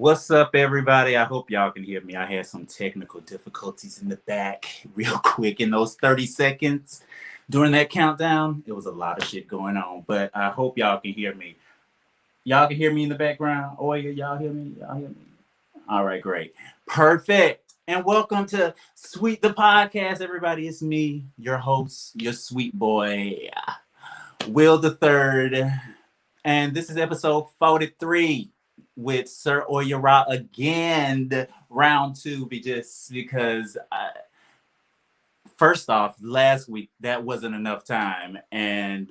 What's up, everybody? I hope y'all can hear me. I had some technical difficulties in the back real quick in those 30 seconds during that countdown. It was a lot of shit going on, but I hope y'all can hear me. Y'all can hear me in the background? Oh, yeah, y'all hear me? Y'all hear me? All right, great. Perfect. And welcome to Sweet the Podcast, everybody. It's me, your host, your sweet boy, Will the Third. And this is episode 43 with Sir Oyara again, round two, because first off, last week that wasn't enough time, and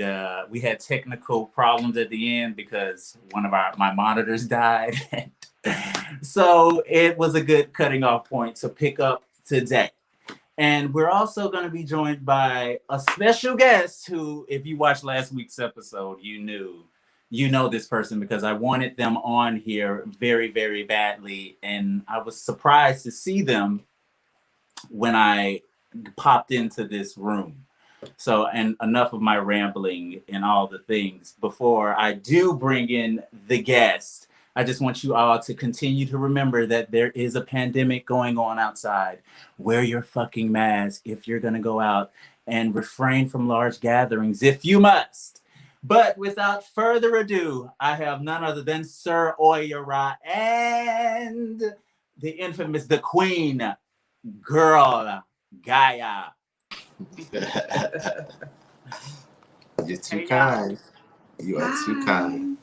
we had technical problems at the end because one of my monitors died. So it was a good cutting off point to pick up today. And we're also going to be joined by a special guest who, if you watched last week's episode, you know this person because I wanted them on here very, very badly. And I was surprised to see them when I popped into this room. So, and enough of my rambling and all the things. Before I do bring in the guest, I just want you all to continue to remember that there is a pandemic going on outside. Wear your fucking mask if you're going to go out, and refrain from large gatherings if you must. But without further ado, I have none other than Sir Oyara and the infamous, the queen, girl, Gaia. You're too kind. You are too kind.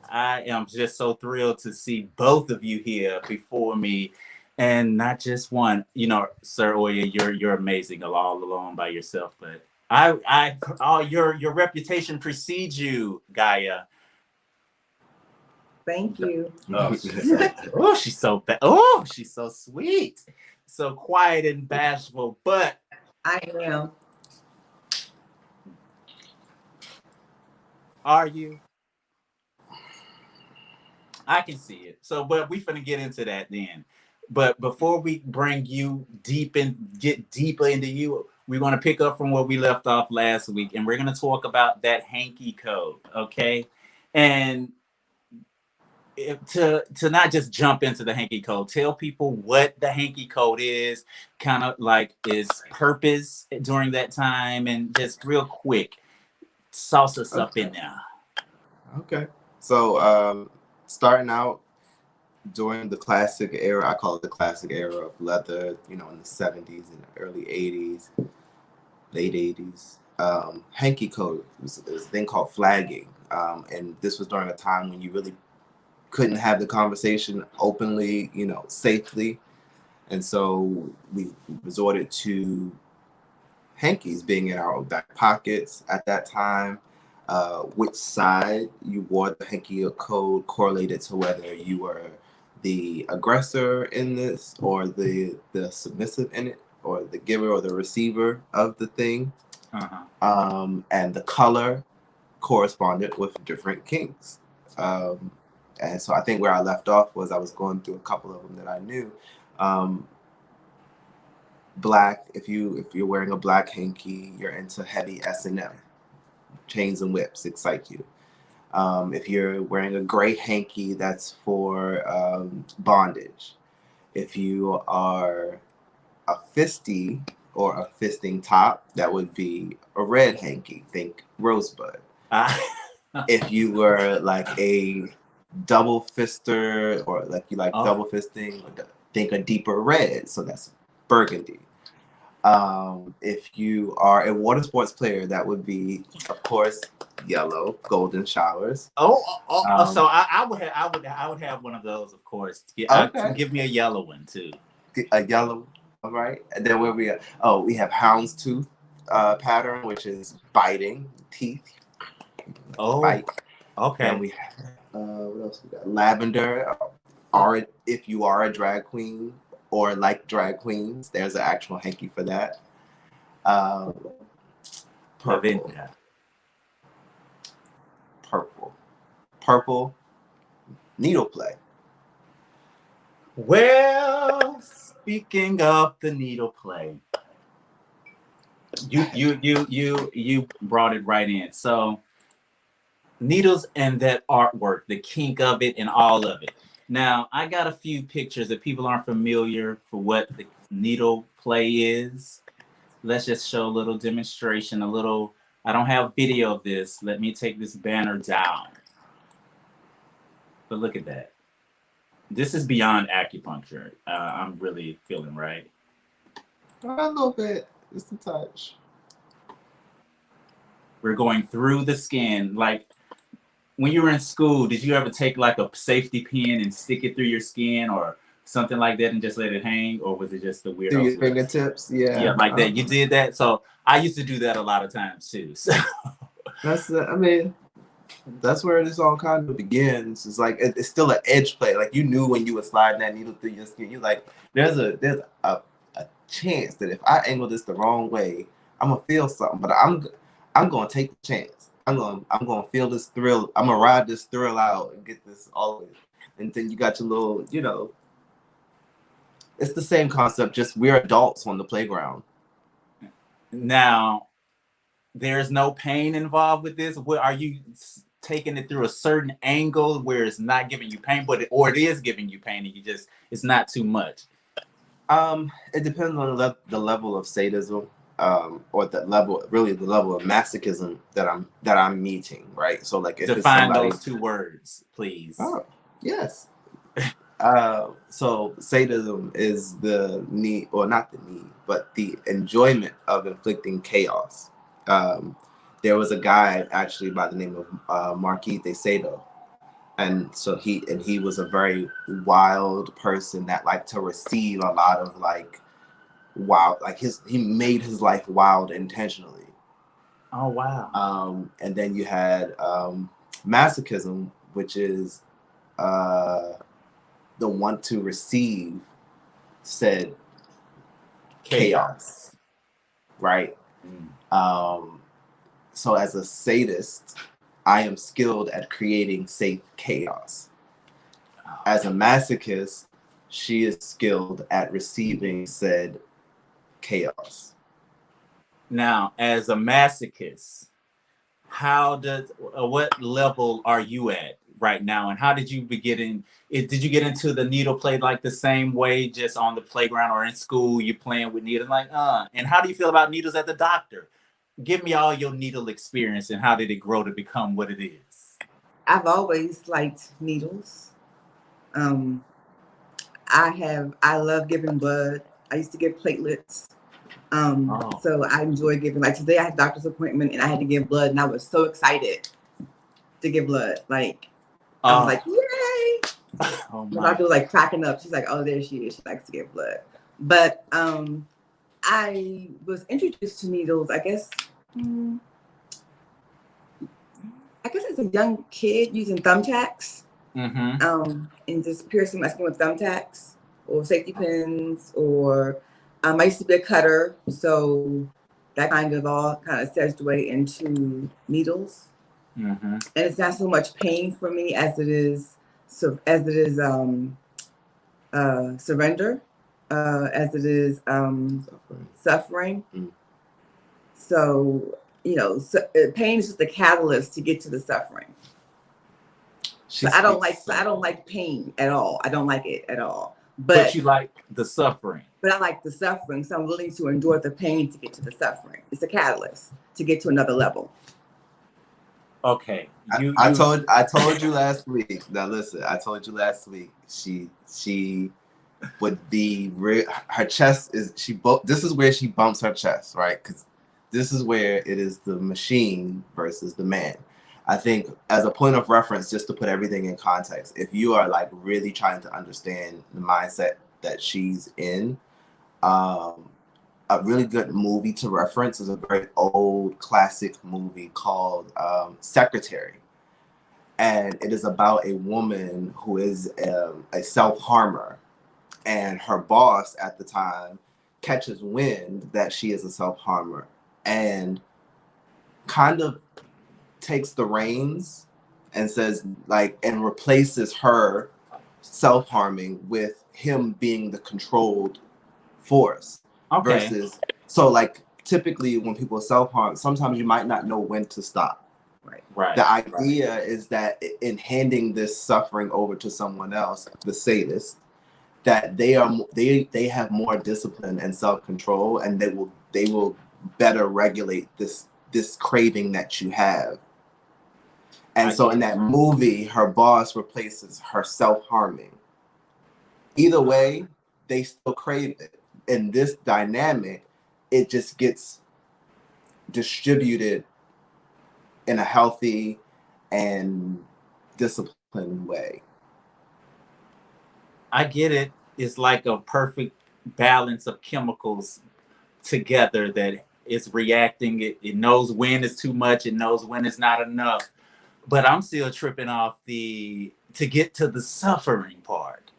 I am just so thrilled to see both of you here before me, and not just one. You know, Sir Oya, you're amazing all alone by yourself. But your reputation precedes you, Gaia. Thank you. She's so sweet, so quiet and bashful. But I am. Are you? I can see it. So, but we finna get into that then. But before we bring you get deeper into you, we're gonna pick up from where we left off last week, and we're gonna talk about that hanky code, okay? And to not just jump into the hanky code, tell people what the hanky code is, kind of like its purpose during that time, and just real quick, sauce us up in there. Okay. So starting out during the classic era, I call it the classic era of leather, in the 70s and early 80s, late 80s. Hanky code was a thing called flagging. And this was during a time when you really couldn't have the conversation openly, safely. And so we resorted to hankies being in our back pockets at that time. Which side you wore the hanky code correlated to whether you were the aggressor in this or the submissive in it, or the giver or the receiver of the thing. And the color corresponded with different kinks. And so I think where I left off was I was going through a couple of them that I knew. Black, if you're wearing a black hanky, you're into heavy S&M. Chains and whips excite you. If you're wearing a gray hanky, that's for bondage. If you are a fisty or a fisting top, that would be a red hanky. Think rosebud. If you were like a double fister, or like you like double fisting, think a deeper red. So that's burgundy. If you are a water sports player, that would be, of course, yellow, golden showers. So I would have one of those, of course. Okay. Give me a yellow one too. A yellow, all right. And then where we have houndstooth pattern, which is biting teeth. Bite. Okay. And we have what else we got? Lavender. Or if you are a drag queen or like drag queens, there's an actual hanky for that. Purple, needle play. Well, speaking of the needle play, you brought it right in. So needles and that artwork, the kink of it and all of it. Now, I got a few pictures if people aren't familiar for what the needle play is. Let's just show a little demonstration, a little. I don't have video of this. Let me take this banner down. But look at that. This is beyond acupuncture. I'm really feeling right. A little bit, just a touch. We're going through the skin. Like when you were in school, did you ever take like a safety pin and stick it through your skin or something like that and just let it hang? Or was it just the Through weirdos? your fingertips, yeah. Yeah, like that. You did that. So I used to do that a lot of times too. So I mean, that's where this all kind of begins. It's like it's still an edge play. Like you knew when you were sliding that needle through your skin, you're like, there's a chance that if I angle this the wrong way, I'm gonna feel something. But I'm gonna take the chance. I'm gonna feel this thrill. I'm gonna ride this thrill out and get this all of it. And then you got your little, it's the same concept, just we're adults on the playground. now there's no pain involved with this. What are you taking it through a certain angle where it's not giving you pain, or it is giving you pain and it's not too much? It depends on the level of sadism, or the level of masochism that I'm meeting, right? So like if Define it's somebody, those two words, please. oh yes. So sadism is the need, or not the need, but the enjoyment of inflicting chaos. There was a guy actually by the name of Marquis de Sado, and so he was a very wild person that liked to receive a lot of like wild, like he made his life wild intentionally. Oh wow. And then you had masochism, which is the want to receive said chaos, right? So as a sadist, I am skilled at creating safe chaos. As a masochist, she is skilled at receiving said chaos. Now, as a masochist, what level are you at right now, and how did you begin? Did you get into the needle play like the same way, just on the playground or in school? You playing with needles, like And how do you feel about needles at the doctor? Give me all your needle experience and how did it grow to become what it is? I've always liked needles. I love giving blood. I used to give platelets. So I enjoy giving. Like today, I had a doctor's appointment and I had to give blood, and I was so excited to give blood. Like I was like, yay! My doctor was like cracking up. She's like, oh, there she is. She likes to give blood. But I was introduced to needles, I guess as a young kid using thumbtacks. And just piercing my skin with thumbtacks or safety pins, or I used to be a cutter, so that kind of segued way into needles. And it's not so much pain for me as it is surrender, as it is suffering. So pain is just the catalyst to get to the suffering. So I don't like pain at all. I don't like it at all. But you like the suffering. But I like the suffering, so I'm willing to endure the pain to get to the suffering. It's a catalyst to get to another level. Okay. I told you last week. Now listen, I told you last week. She would be her chest is this is where she bumps her chest, right? Because this is where it is the machine versus the man. I think as a point of reference, just to put everything in context, if you are like really trying to understand the mindset that she's in, a really good movie to reference is a very old classic movie called Secretary. And it is about a woman who is a self-harmer, and her boss at the time catches wind that she is a self-harmer and kind of takes the reins and says and replaces her self-harming with him being the controlled force. Versus, so like typically when people self-harm, sometimes you might not know when to stop. Right. The idea is that in handing this suffering over to someone else, the sadist, that they have more discipline and self-control, and they will better regulate this craving that you have. And so in that movie, her boss replaces her self-harming. Either way, they still crave it. In this dynamic, it just gets distributed in a healthy and disciplined way. I get it. It's like a perfect balance of chemicals together that it's reacting. It knows when it's too much. It knows when it's not enough. But I'm still tripping off to get to the suffering part.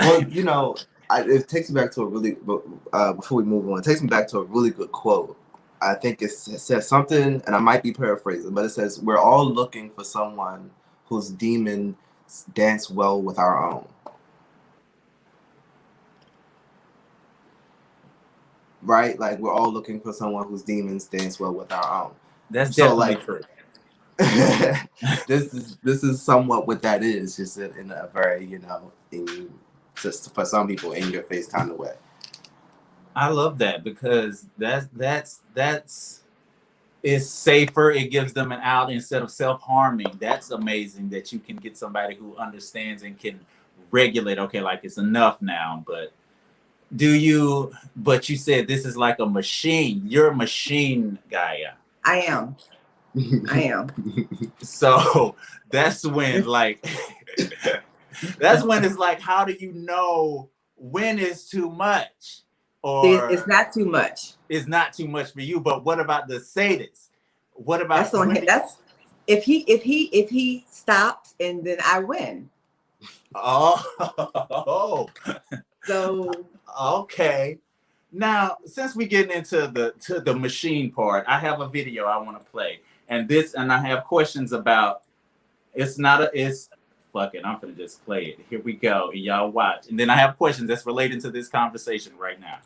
Well, it takes me back to a really, before we move on, it takes me back to a really good quote. I think it says something, and I might be paraphrasing, but it says, we're all looking for someone whose demons dance well with our own. Right? Like, we're all looking for someone whose demons dance well with our own. That's definitely true. this is somewhat what that is, just in a very, just for some people, in your face kind of way. I love that, because that's it's safer. It gives them an out instead of self-harming. That's amazing that you can get somebody who understands and can regulate. Okay, like, it's enough now, but you said this is like a machine. You're a machine, Gaia. I am. So that's when it's like, how do you know when it's too much? Or it's not too much. It's not too much for you. But what about the sadist? What about that's if he stops and then I win. Oh. So okay. Now, since we getting into the machine part, I have a video I want to play. And I have questions about fuck it, I'm gonna just play it. Here we go, and y'all watch. And then I have questions that's related to this conversation right now.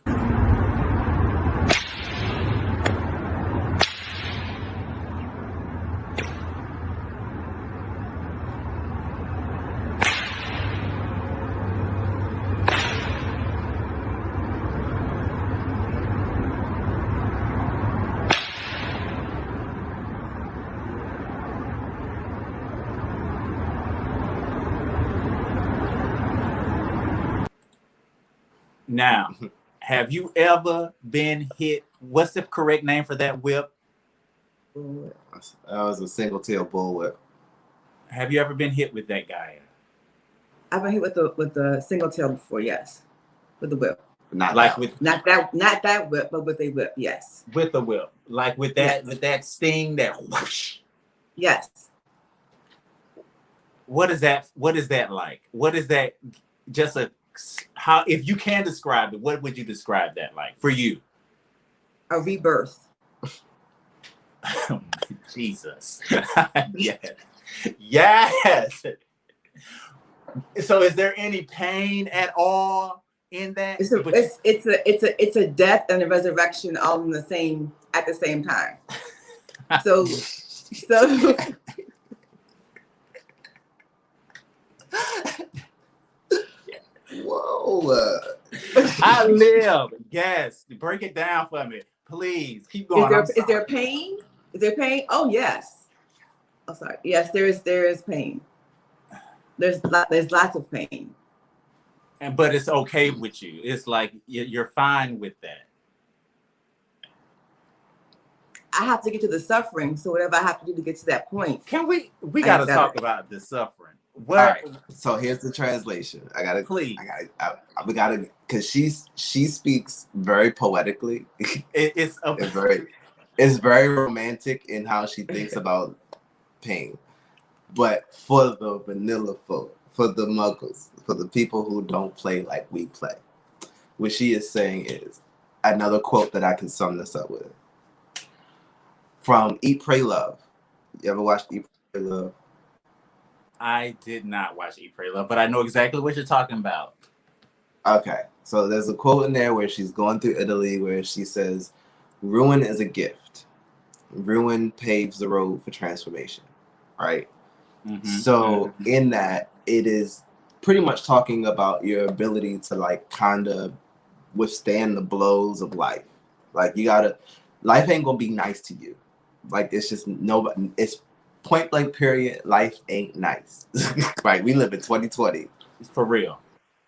Now, have you ever been hit? What's the correct name for that whip? That was a single tail bull whip. Have you ever been hit with that guy? I've been hit with the single tail before, yes. With the whip. Not that whip, but with a whip, yes. With a whip. Like with that sting, that whoosh. Yes. What is that like? What is that how, if you can describe it, what would you describe that like for you? A rebirth. Jesus. Yes. So is there any pain at all in that? It's a death and a resurrection all at the same time. So Whoa. I live. Yes. Break it down for me. Please. Keep going. Is there pain? Is there pain? Oh, yes. Oh, sorry. Yes, there is pain. There's lots of pain. But it's okay with you. It's like you're fine with that. I have to get to the suffering. So whatever I have to do to get to that point. Can we got to talk about the suffering. All right. So here's the translation. We gotta, because she speaks very poetically. It's very romantic in how she thinks about pain. But for the vanilla folk, for the muggles, for the people who don't play like we play, what she is saying is another quote that I can sum this up with. From Eat, Pray, Love. You ever watched Eat, Pray, Love? I did not watch Eat, Pray, Love, but I know exactly what you're talking about. Okay. So there's a quote in there where she's going through Italy where she says, "Ruin is a gift. ruin paves the road for transformation, right? Mm-hmm. So in that, it is pretty much talking about your ability to like kind of withstand the blows of life. Like life ain't gonna be nice to you. Like it's just nobody. It's point blank period. Life ain't nice. Right? We live in 2020. For real.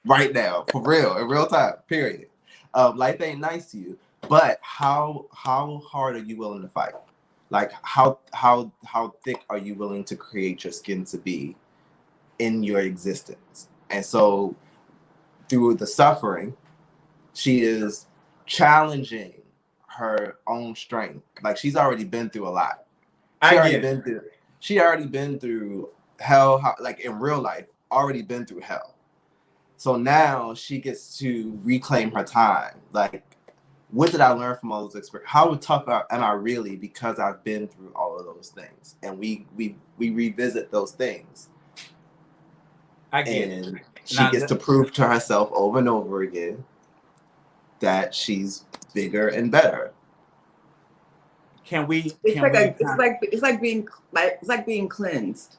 Right now, for real, in real time. Period. Life ain't nice to you. But how hard are you willing to fight? Like how thick are you willing to create your skin to be in your existence? And so through the suffering, she is challenging her own strength. Like she's already been through a lot. She already been through hell, like in real life, already been through hell. So now she gets to reclaim her time. Like, what did I learn from all those experiences? How tough am I really because I've been through all of those things? And we revisit those things. I get and it. She gets to prove to herself over and over again that she's bigger and better. It's like being cleansed.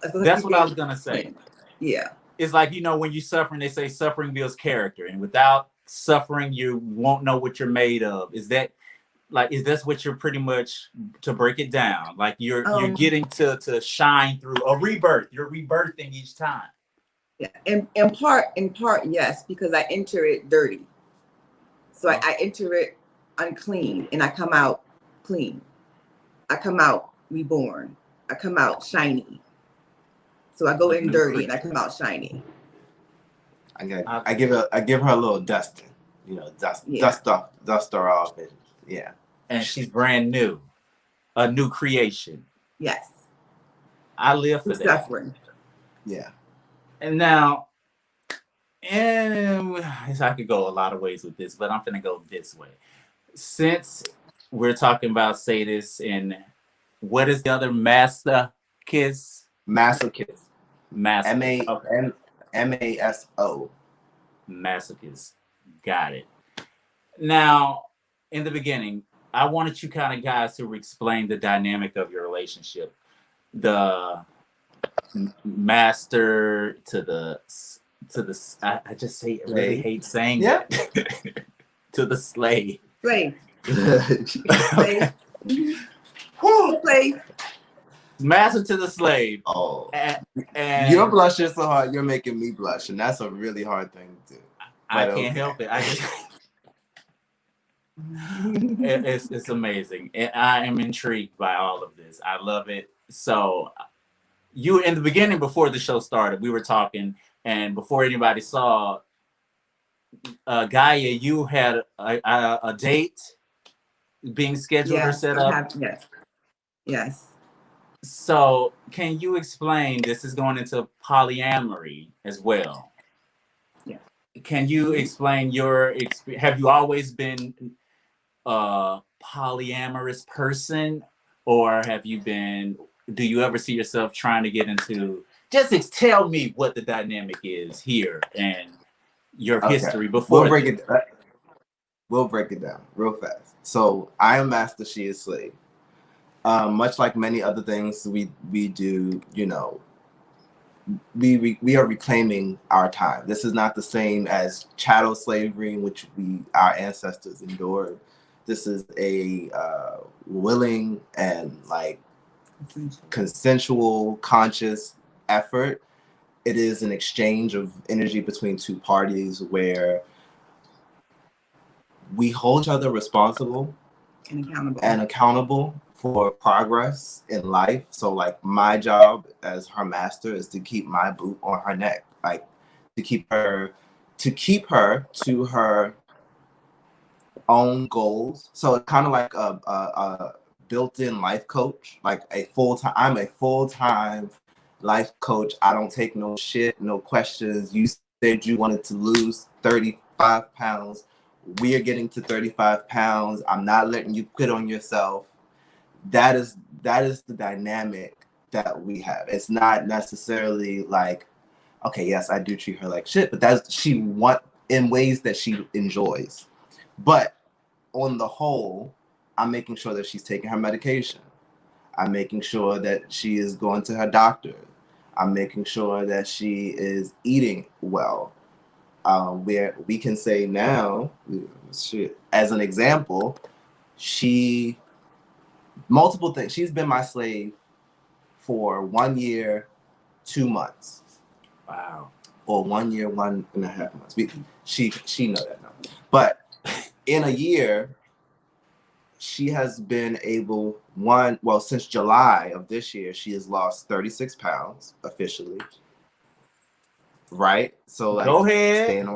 That's what I was gonna say. Yeah. It's like, when you're suffering, they say suffering builds character, and without suffering, you won't know what you're made of. Is that what you're pretty much, to break it down? Like you're getting to shine through a rebirth. You're rebirthing each time. Yeah, in part, yes, because I enter it dirty. So I enter it unclean, and I come out clean. I come out reborn. I come out shiny. So I go in dirty and I come out shiny. I give her a little dusting, dust her off, and yeah. And she's brand new, a new creation. Yes. I live for that. Suffering. Yeah. And now, I could go a lot of ways with this, but I'm gonna go this way. Since we're talking about sadists, and what is the other masochist? Masochist. Masochist. M-A-S-O. Masochist. Got it. Now, in the beginning, I wanted you kind of guys to explain the dynamic of your relationship. The master to the I just say I really hate saying that. To the slave. Slave. Slave. Slave. Master to the slave. Oh. And you're blushing so hard, you're making me blush, and that's a really hard thing to do. I can't help it. I just it's amazing. I am intrigued by all of this. I love it. So you, in the beginning, before the show started, we were talking, and before anybody saw, Gaia, you had a date being scheduled or set up. Yes. So can you explain, this is going into polyamory as well? Yeah. Can you explain your experience? Have you always been a polyamorous person, or do you ever see yourself trying to get into, just tell me what the dynamic is here and your history before. We'll break it down real fast. So I am master, she is slave. Much like many other things we do, we are reclaiming our time. This is not the same as chattel slavery, in which our ancestors endured. This is a willing and consensual, conscious effort. It is an exchange of energy between two parties where we hold each other responsible and accountable for progress in life. So my job as her master is to keep my boot on her neck, to keep her to her own goals. So it's kind of like a built-in life coach, I'm a full-time life coach. I don't take no shit, no questions. You said you wanted to lose 35 pounds. We are getting to 35 pounds. I'm not letting you quit on yourself. That is the dynamic that we have. It's not necessarily okay, yes, I do treat her like shit, but she want in ways that she enjoys. But on the whole, I'm making sure that she's taking her medication. I'm making sure that she is going to her doctor. I'm making sure that she is eating well. Where we can say now, as an example, multiple things. She's been my slave for 1 year, 2 months. Wow. Or 1 year, 1.5 months. She know that now. But in a year, she has been able, since July of this year, she has lost 36 pounds officially. Right? So like, go ahead.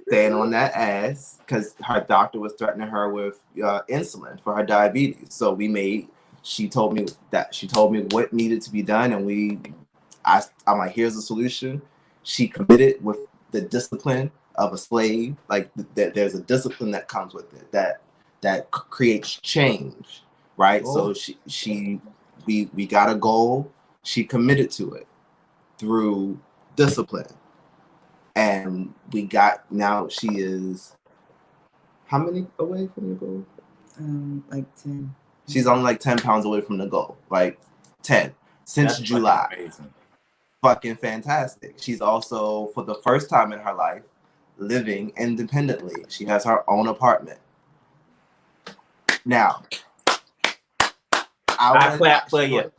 Staying on that ass, because her doctor was threatening her with insulin for her diabetes. So she told me what needed to be done, and I'm like, here's the solution. She committed with the discipline of a slave. Like there's a discipline that comes with it that creates change, right? Oh. So we got a goal. She committed to it through discipline. And now she is how many away from the goal? Like 10. She's only like 10 pounds away from the goal. Like 10 since That's July. amazing. Fucking fantastic. She's also, for the first time in her life, living independently. She has her own apartment. Now, I clap for you.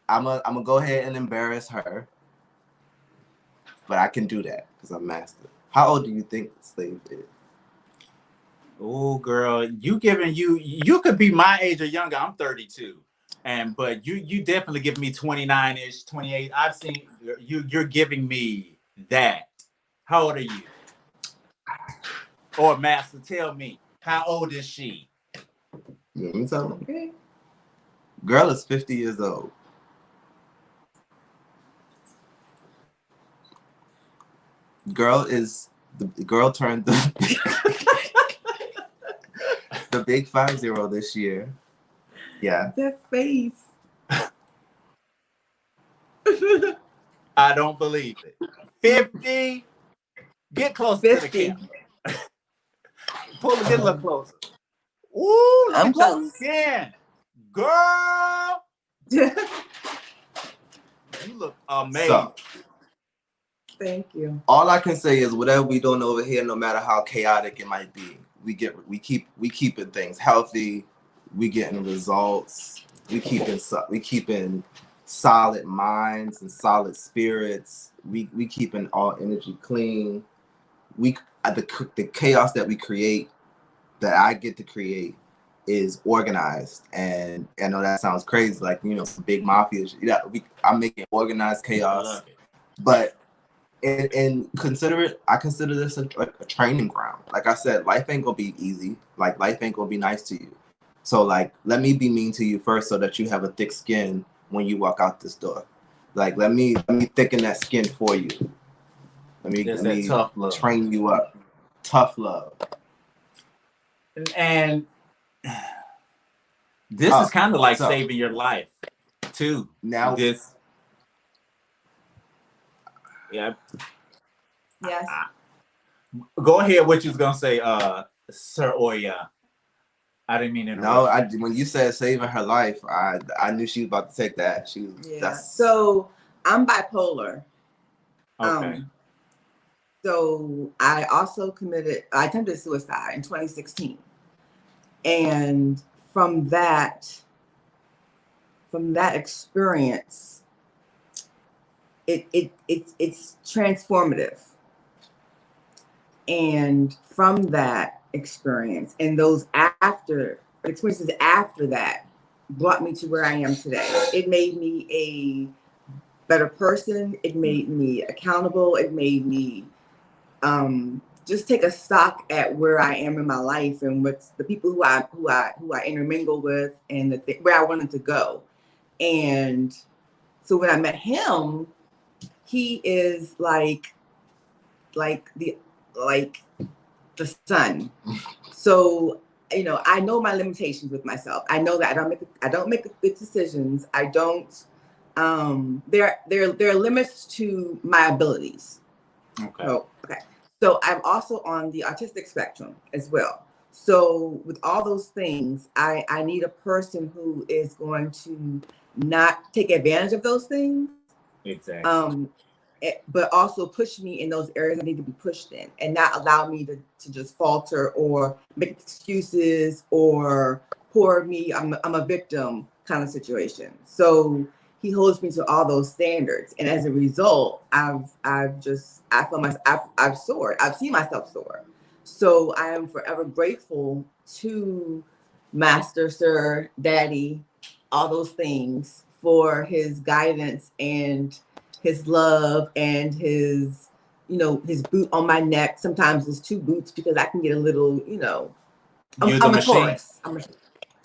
I'm gonna go ahead and embarrass her. But I can do that because I'm master. How old do you think the slave is? Oh, girl, you could be my age or younger. I'm 32, but you definitely give me 29ish, 28. I've seen you're giving me that. How old are you? Or master, tell me, how old is she? You want me to tell them? Okay. Girl is 50 years old. Girl turned the big 5-0 this year. Yeah. That face. I don't believe it. 50. Get closer 50. To the camera. Get a little closer. Ooh, look at your skin. Girl. You look amazing. So, thank you. All I can say is whatever we doing over here, no matter how chaotic it might be, we keeping things healthy. We getting results. We keeping solid minds and solid spirits. We keeping all energy clean. The chaos that we create, that I get to create, is organized. And I know that sounds crazy, like, big mafia. I'm making organized chaos, but. And I consider this a training ground. Like I said, life ain't gonna be easy. Like, life ain't gonna be nice to you. So like, let me be mean to you first, so that you have a thick skin when you walk out this door. Like, let me thicken that skin for you. Let me tough love. Train you up. Tough love. And this is kind of like saving your life too. Now this. Yeah. Yes. Go ahead. What you was gonna say, Sir Oya? I didn't mean to interrupt. No, when you said saving her life, I knew she was about to take that. So I'm bipolar. Okay. So I also attempted suicide in 2016, and from that experience, it's transformative. And from that experience and those experiences after that brought me to where I am today. It made me a better person. It made me accountable. It made me just take a stock at where I am in my life and what's the people who I intermingle with, and where I wanted to go. And so when I met him, he is like the sun. So, I know my limitations with myself. I know that I don't make good decisions. I don't. There are limits to my abilities. Okay. So I'm also on the autistic spectrum as well. So with all those things, I need a person who is going to not take advantage of those things. Exactly. But also push me in those areas I need to be pushed in, and not allow me to just falter or make excuses or poor me, I'm a victim kind of situation. So he holds me to all those standards, and as a result, I feel myself, I've soared. I've seen myself soar. So I am forever grateful to Master, Sir, Daddy, all those things for his guidance and his love and his, his boot on my neck. Sometimes it's two boots because I can get a little, I'm a Taurus.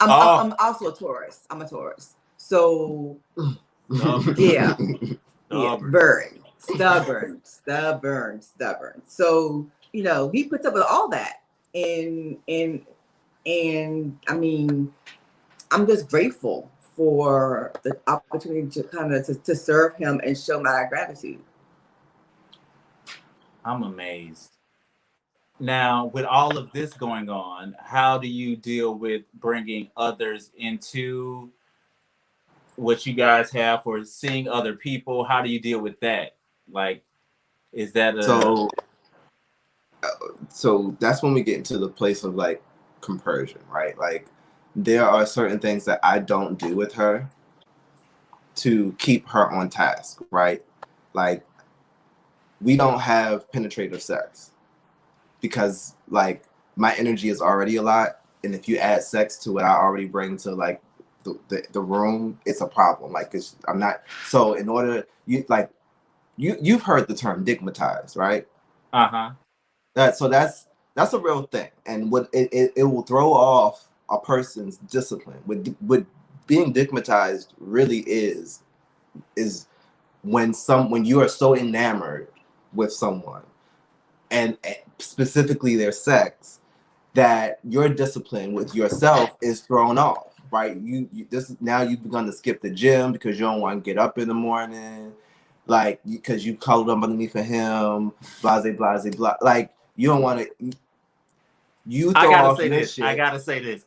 I'm also a Taurus. I'm a Taurus. So yeah, very stubborn. So he puts up with all that, and I mean, I'm just grateful for the opportunity to kind of to serve him and show my gratitude. I'm amazed. Now, with all of this going on, how do you deal with bringing others into what you guys have, or seeing other people? How do you deal with that? Like, is that a so that's when we get into the place of like compersion, right? Like there are certain things that I don't do with her to keep her on task, right? Like we don't have penetrative sex because like my energy is already a lot, and if you add sex to what I already bring to like the room, it's a problem. Like I'm not, so in order you've heard the term digmatized, right? uh-huh. That's a real thing, and what it will throw off a person's discipline. What being digmatized really is when you are so enamored with someone, and specifically their sex, that your discipline with yourself is thrown off. Right? Now you've begun to skip the gym because you don't want to get up in the morning, like because you cuddled up underneath of him, blase blah. Like you don't want to. You throw off your shit. I gotta say this.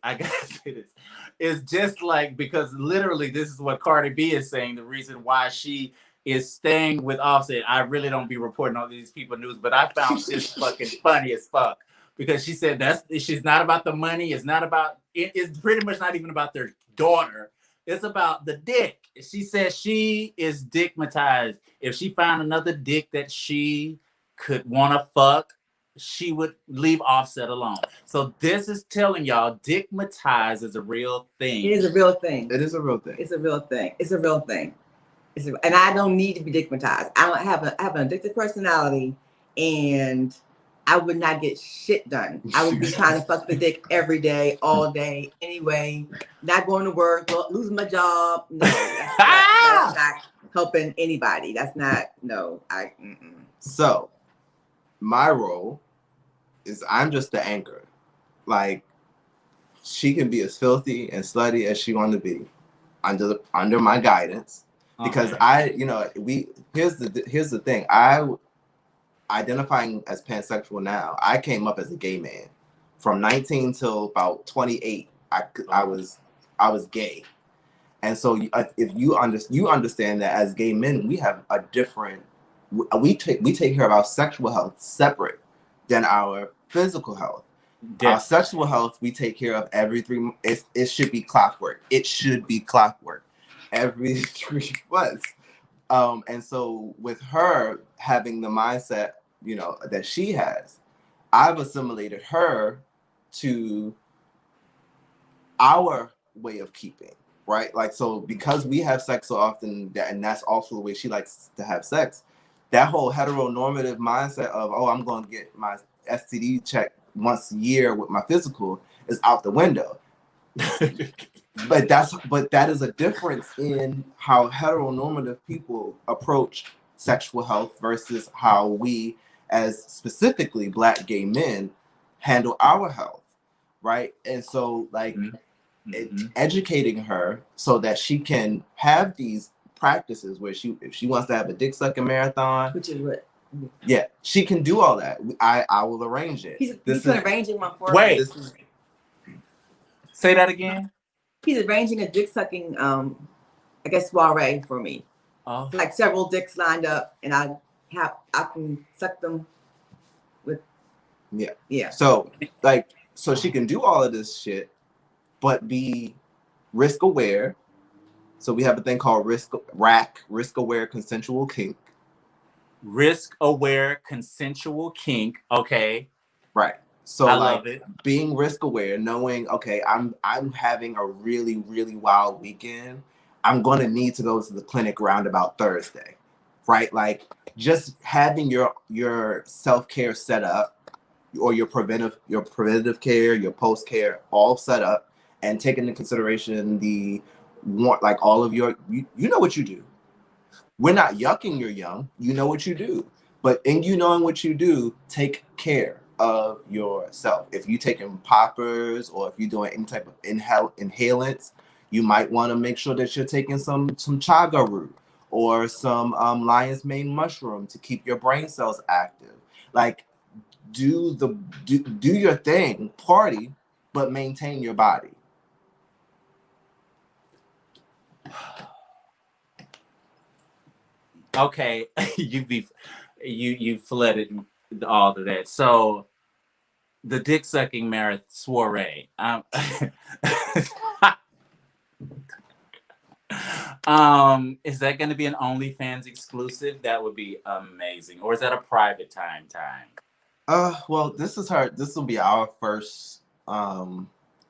It's just like, because literally this is what Cardi B is saying. The reason why she is staying with Offset. I really don't be reporting on these people news, but I found this fucking funny as fuck, because she said she's not about the money. It's not about it. It's pretty much not even about their daughter. It's about the dick. She says she is digmatized. If she found another dick that she could want to fuck, she would leave Offset alone. So this is telling y'all, digmatized is a real thing. It is a real thing. It is a real thing. It's a real thing. It's a real thing. And I don't need to be digmatized. I have an addictive personality, and I would not get shit done. I would be trying to fuck the dick every day, all day, anyway. Not going to work, losing my job. No, that's not helping anybody. That's not. No, So, my role is I'm just the anchor. Like she can be as filthy and slutty as she want to be under my guidance, because here's the thing. Identifying as pansexual now, I came up as a gay man. From 19 till about 28, I was gay, and so if you understand that as gay men, we have a different. We take care of our sexual health separate than our physical health. Yeah. Our sexual health we take care of every 3 months. It should be clockwork. It should be clockwork every 3 months. And so with her having the mindset, that she has, I've assimilated her to our way of keeping, right? Like, so because we have sex so often, and that's also the way she likes to have sex, that whole heteronormative mindset of, oh, I'm going to get my STD checked once a year with my physical is out the window. But that is a difference in how heteronormative people approach sexual health versus how we, as specifically Black gay men, handle our health, right? And so, like, educating her so that she can have these practices where if she wants to have a dick sucking marathon, which is what. Yeah, she can do all that. I will arrange it. He's arranging my for Wait, Say that again. He's arranging a dick sucking, I guess, soiree for me. Oh, Like several dicks lined up, and I can suck them with. Yeah. So so she can do all of this shit, but be risk aware. So we have a thing called risk aware consensual kink. risk aware consensual kink. Okay, Right. So I like love it. being risk aware, knowing, okay, I'm having a really, really wild weekend. I'm gonna need to go to the clinic around about Thursday. Right? Like just having your self-care set up, or your preventive care, your post care all set up, and taking into consideration like all of you know what you do. We're not yucking your yum. You know what you do. But in you knowing what you do, take care of yourself. If you're taking poppers, or if you're doing any type of inhalants, you might want to make sure that you're taking some chaga root, or some lion's mane mushroom to keep your brain cells active. Like do your thing, party, but maintain your body. Okay, you flooded all of that. So the dick sucking marathon soiree. Is that going to be an OnlyFans exclusive? That would be amazing. Or is that a private time? Well, this will be our first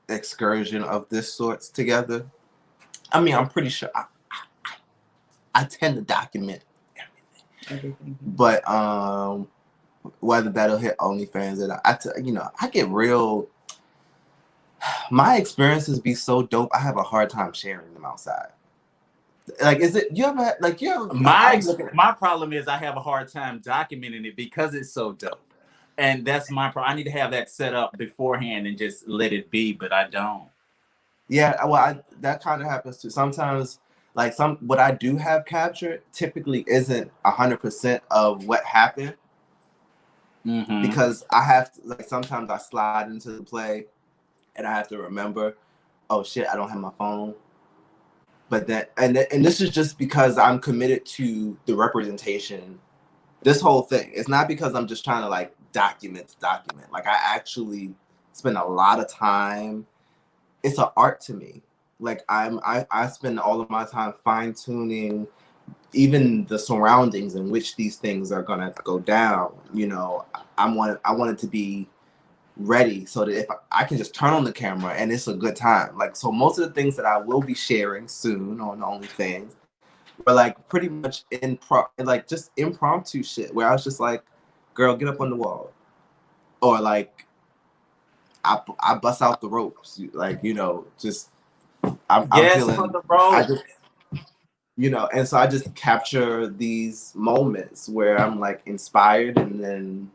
excursion of this sorts together. I mean, I'm pretty sure I tend to document everything. But whether that'll hit OnlyFans, and I get real. My experiences be so dope. I have a hard time sharing them outside. Like, is it you ever my problem is I have a hard time documenting it because it's so dope, and that's my problem. I need to have that set up beforehand and just let it be, but I don't. Yeah, well, that kind of happens too. Sometimes, like what I do have captured typically isn't 100% of what happened, because I have to, like, sometimes I slide into the play, and I have to remember, oh shit, I don't have my phone. But and this is just because I'm committed to the representation. This whole thing, it's not because I'm just trying to like document. Like, I actually spend a lot of time. It's an art to me. Like, I spend all of my time fine tuning even the surroundings in which these things are gonna go down. I want it to be ready so that if I can just turn on the camera and it's a good time. Like, so most of the things that I will be sharing soon on OnlyFans were like pretty much like just impromptu shit where I was just like, girl, get up on the wall, or like I bust out the ropes, like, just I'm feeling for the rope. I just, and so I just capture these moments where I'm like inspired, and then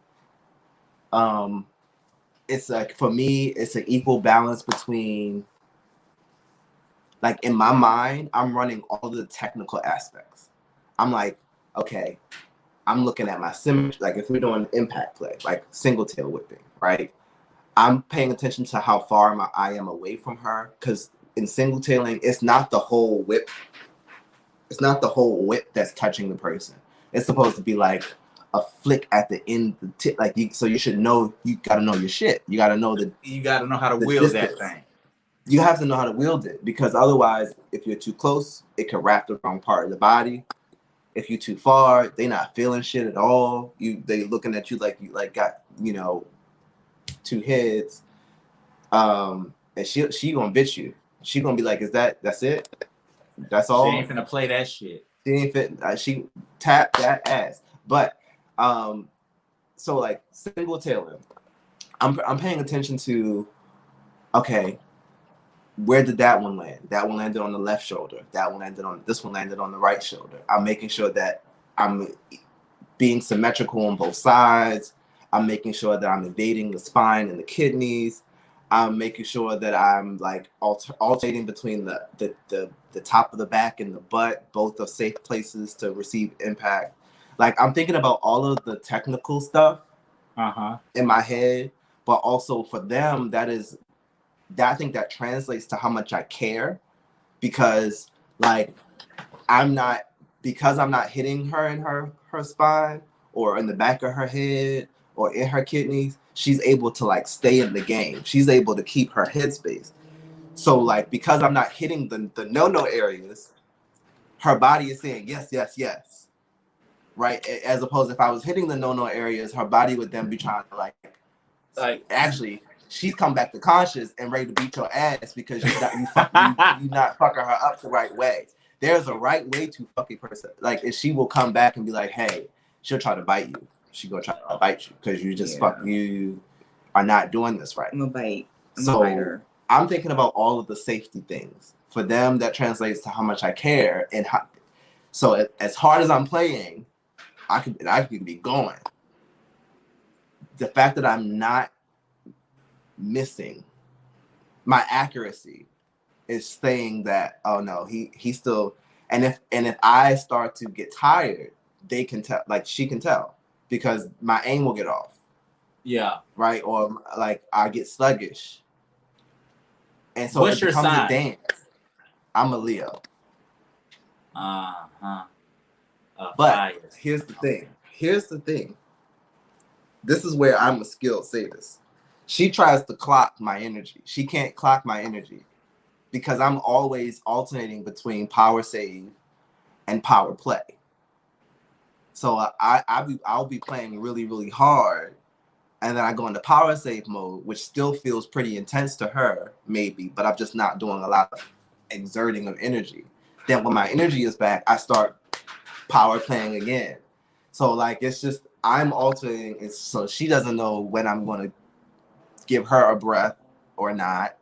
it's like, for me, it's an equal balance between, like, in my mind, I'm running all the technical aspects. I'm like, okay, I'm looking at my symmetry. Like, if we're doing impact play, like single tail whipping, right? I'm paying attention to how far I am away from her, because in single tailing, it's not the whole whip. It's not the whole whip that's touching the person. It's supposed to be like a flick at the end, the tip. Like, so you should know. You got to know your shit. You got to know you got to know how to wield that thing. You have to know how to wield it, because otherwise, if you're too close, it can wrap the wrong part of the body. If you're too far, they not feeling shit at all. They looking at you like you got two heads. And she gonna bitch you. She gonna be like, that's it? That's all? She ain't finna play that shit. She ain't fit. She tap that ass. But so like single tailing, I'm paying attention to, okay, where did that one land? That one landed on the left shoulder. This one landed on the right shoulder. I'm making sure that I'm being symmetrical on both sides. I'm making sure that I'm evading the spine and the kidneys. I'm making sure that I'm like alternating between the top of the back and the butt. Both are safe places to receive impact. Like, I'm thinking about all of the technical stuff in my head, but also for them, that is I think that translates to how much I care, because like I'm not hitting her in her spine or in the back of her head or in her kidneys, she's able to like stay in the game. She's able to keep her headspace. So like because I'm not hitting the no areas, her body is saying yes, yes, yes. Right? As opposed to if I was hitting the no areas, her body would then be trying to like actually she's come back to conscious and ready to beat your ass because you not fucking her up the right way. There's a right way to fuck a person. Like, if she will come back and be like, hey, she'll try to bite you. She gonna try to bite you because you just you are not doing this right. I'm a bite. So I'm thinking about all of the safety things. For them, that translates to how much I care and how. So as hard as I'm playing, I could be going. The fact that I'm not missing, my accuracy is saying that, oh no, he still, and if I start to get tired, they can tell, like she can tell, because my aim will get off. Yeah. Right? Or like I get sluggish. And so what's it your becomes sign? a dance. I'm a Leo. But fire. here's the thing. This is where I'm a skilled sadist. She tries to clock my energy. She can't clock my energy because I'm always alternating between power save and power play. So I'll be playing really, really hard, and then I go into power save mode, which still feels pretty intense to her, maybe, but I'm just not doing a lot of exerting of energy. Then when my energy is back, I start power playing again. So like it's just I'm alternating, so she doesn't know when I'm going to give her a breath or not,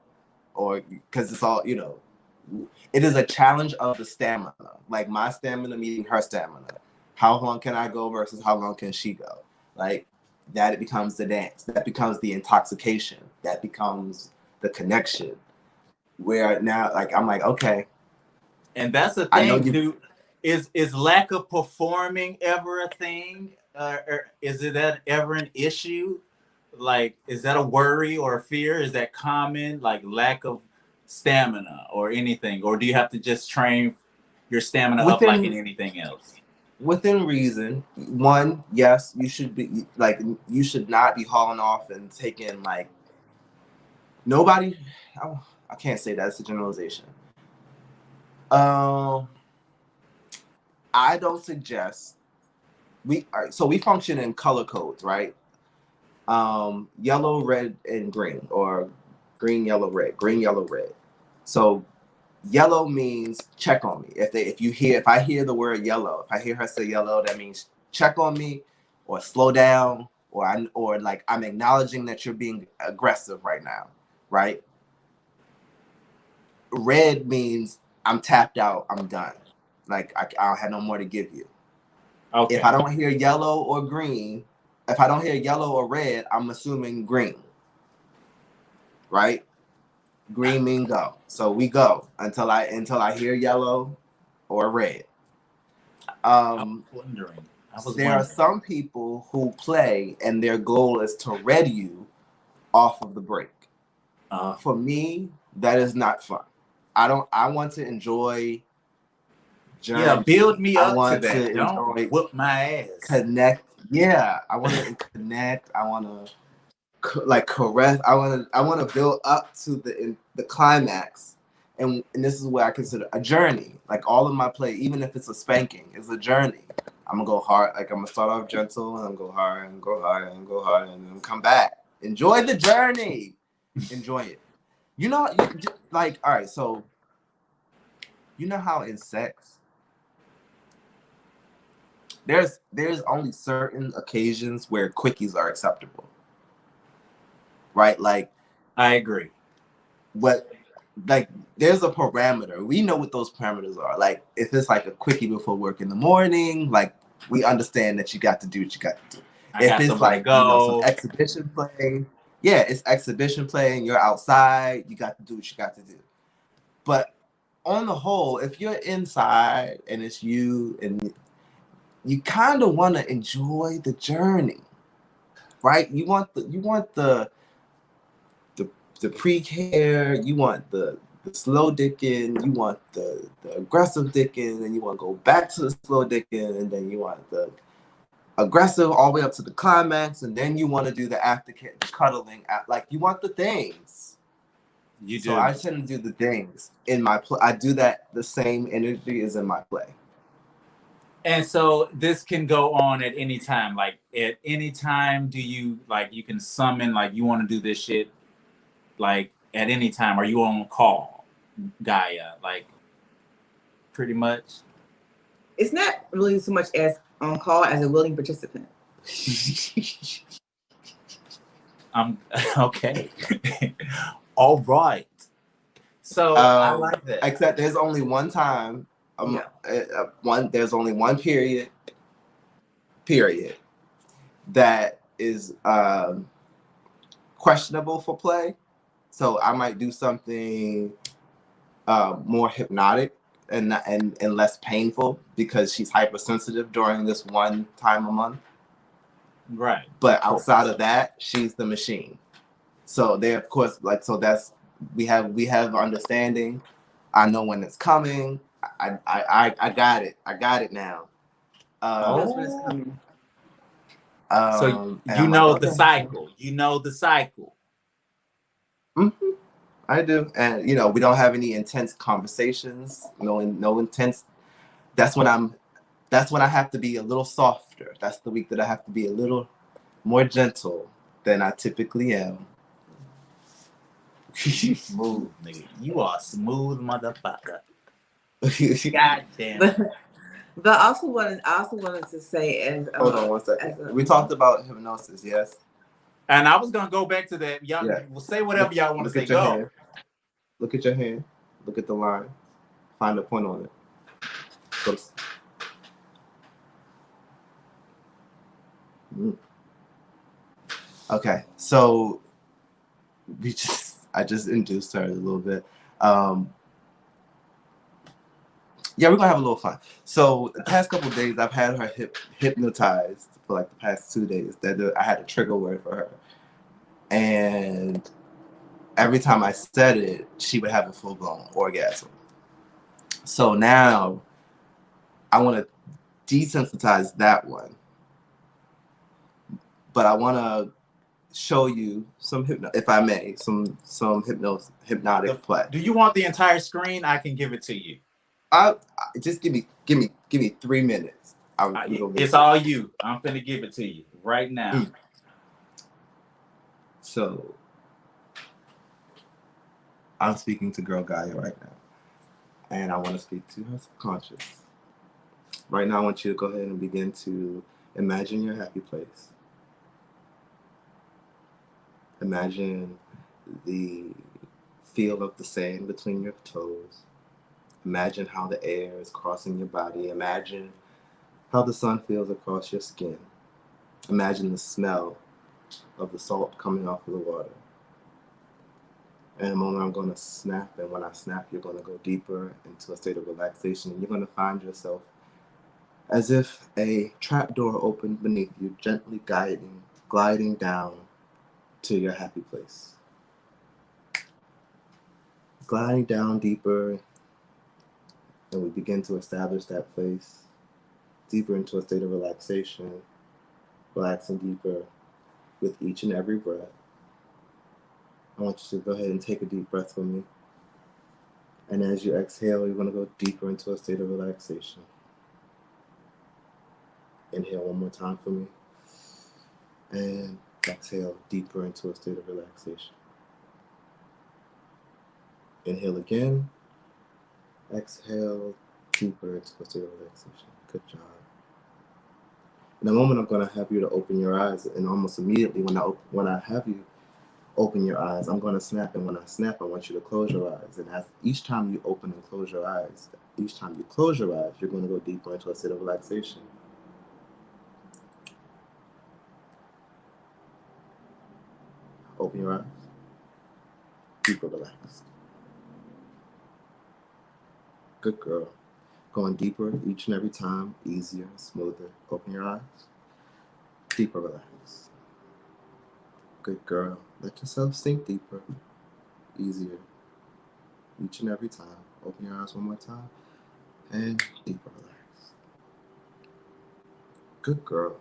or because it's all, it is a challenge of the stamina, like my stamina meeting her stamina. How long can I go versus how long can she go? Like that, it becomes the dance, that becomes the intoxication, that becomes the connection, where now like I'm like, okay. And that's the thing, dude. Is lack of performing ever a thing? Or is it that ever an issue? Like, is that a worry or a fear? Is that common? Like lack of stamina or anything? Or do you have to just train your stamina up like in anything else? Within reason. One, yes, you should be like, you should not be hauling off and taking like nobody. I can't say that. It's a generalization. I don't suggest so we function in color codes, right? Yellow, red, and green, or green, yellow, red, green, yellow, red. So yellow means check on me. If I hear the word yellow, if I hear her say yellow, that means check on me, or slow down, or like I'm acknowledging that you're being aggressive right now, right? Red means I'm tapped out, I'm done. Like I don't have no more to give you. Okay. If I don't hear yellow or green, if I don't hear yellow or red, I'm assuming green. Right? Green mean go. So we go until I hear yellow or red. I was wondering. Are some people who play and their goal is to red you off of the break. For me, that is not fun. I want to enjoy journey. Yeah, build me up to that. Don't whoop my ass. Connect. Yeah, I want to connect. I want to like caress. I want to build up to the climax, and this is where I consider a journey. Like all of my play, even if it's a spanking, is a journey. I'm gonna go hard. Like I'm gonna start off gentle, and I'm gonna go hard, and go hard, and go hard, and then come back. Enjoy the journey. Enjoy it. Like all right. So you know how in sex, there's only certain occasions where quickies are acceptable. Right? Like I agree. Like there's a parameter. We know what those parameters are. Like if it's like a quickie before work in the morning, like we understand that you got to do what you got to do. If it's like some exhibition play, yeah, it's exhibition play and you're outside, you got to do what you got to do. But on the whole, if you're inside and it's you and you kind of want to enjoy the journey, right? You want the the pre-care, you want the slow dicking, you want the aggressive dicking, and you want to go back to the slow dicking, and then you want the aggressive all the way up to the climax, and then you want to do the aftercare, the cuddling. Like, you want the things. You do. So I tend to do the things in my play. I do that. The same energy is in my play. And so this can go on at any time. Like, at any time, do you, like, you can summon, like, you want to do this shit, like, at any time? Are you on call, Gaia? Like, pretty much? It's not really so much as on call as a willing participant. Okay. All right. So I like that. Except there's only one time. There's only one period that is questionable for play. So I might do something more hypnotic and less painful because she's hypersensitive during this one time a month. Right. But outside of that, she's the machine. So they, of course, like, so that's, we have understanding. I know when it's coming. I got it. I got it now. That's when it's coming. So you know the cycle. You know the cycle. Mm-hmm. I do. And, you know, we don't have any intense conversations. No intense. That's when I have to be a little softer. That's the week that I have to be a little more gentle than I typically am. Smooth, nigga. You are smooth, motherfucker. God damn. But I also wanted to say, as hold on 1 second. We talked about hypnosis, yes. And I was gonna go back to that. Y'all will say whatever y'all want to say. Go. Hand. Look at your hand. Look at the line. Find a point on it. Go. Okay, so I just induced her a little bit. Yeah, we're gonna have a little fun. So the past couple of days, I've had her hypnotized for like the past 2 days. That I had a trigger word for her, and every time I said it, she would have a full blown orgasm. So now I want to desensitize that one, but I want to show you some if I may, some hypnotic play. Do you want the entire screen? I can give it to you. Just give me 3 minutes. It's all you. I'm finna give it to you right now. So I'm speaking to Girl Gaia right now, and I want to speak to her subconscious. Right now, I want you to go ahead and begin to imagine your happy place. Imagine the feel of the sand between your toes. Imagine how the air is crossing your body. Imagine how the sun feels across your skin. Imagine the smell of the salt coming off of the water. In a moment, I'm going to snap, and when I snap, you're going to go deeper into a state of relaxation. You're going to find yourself as if a trapdoor opened beneath you, gently gliding down to your happy place. Gliding down deeper, and we begin to establish that place deeper into a state of relaxation, relaxing deeper with each and every breath. I want you to go ahead and take a deep breath with me. And as you exhale, you're going to go deeper into a state of relaxation. Inhale one more time for me. And exhale deeper into a state of relaxation. Inhale again. Exhale deeper into a state of relaxation. Good job. In a moment, I'm going to have you to open your eyes, and almost immediately when I have you open your eyes, I'm going to snap, and when I snap, I want you to close your eyes. And as each time you open and close your eyes, you're going to go deeper into a state of relaxation. Open your eyes. Deeper relaxed. Good girl. Going deeper each and every time, easier, smoother. Open your eyes. Deeper relaxed. Good girl. Let yourself sink deeper. easier each and every time. Open your eyes one more time and deeper relax. Good girl.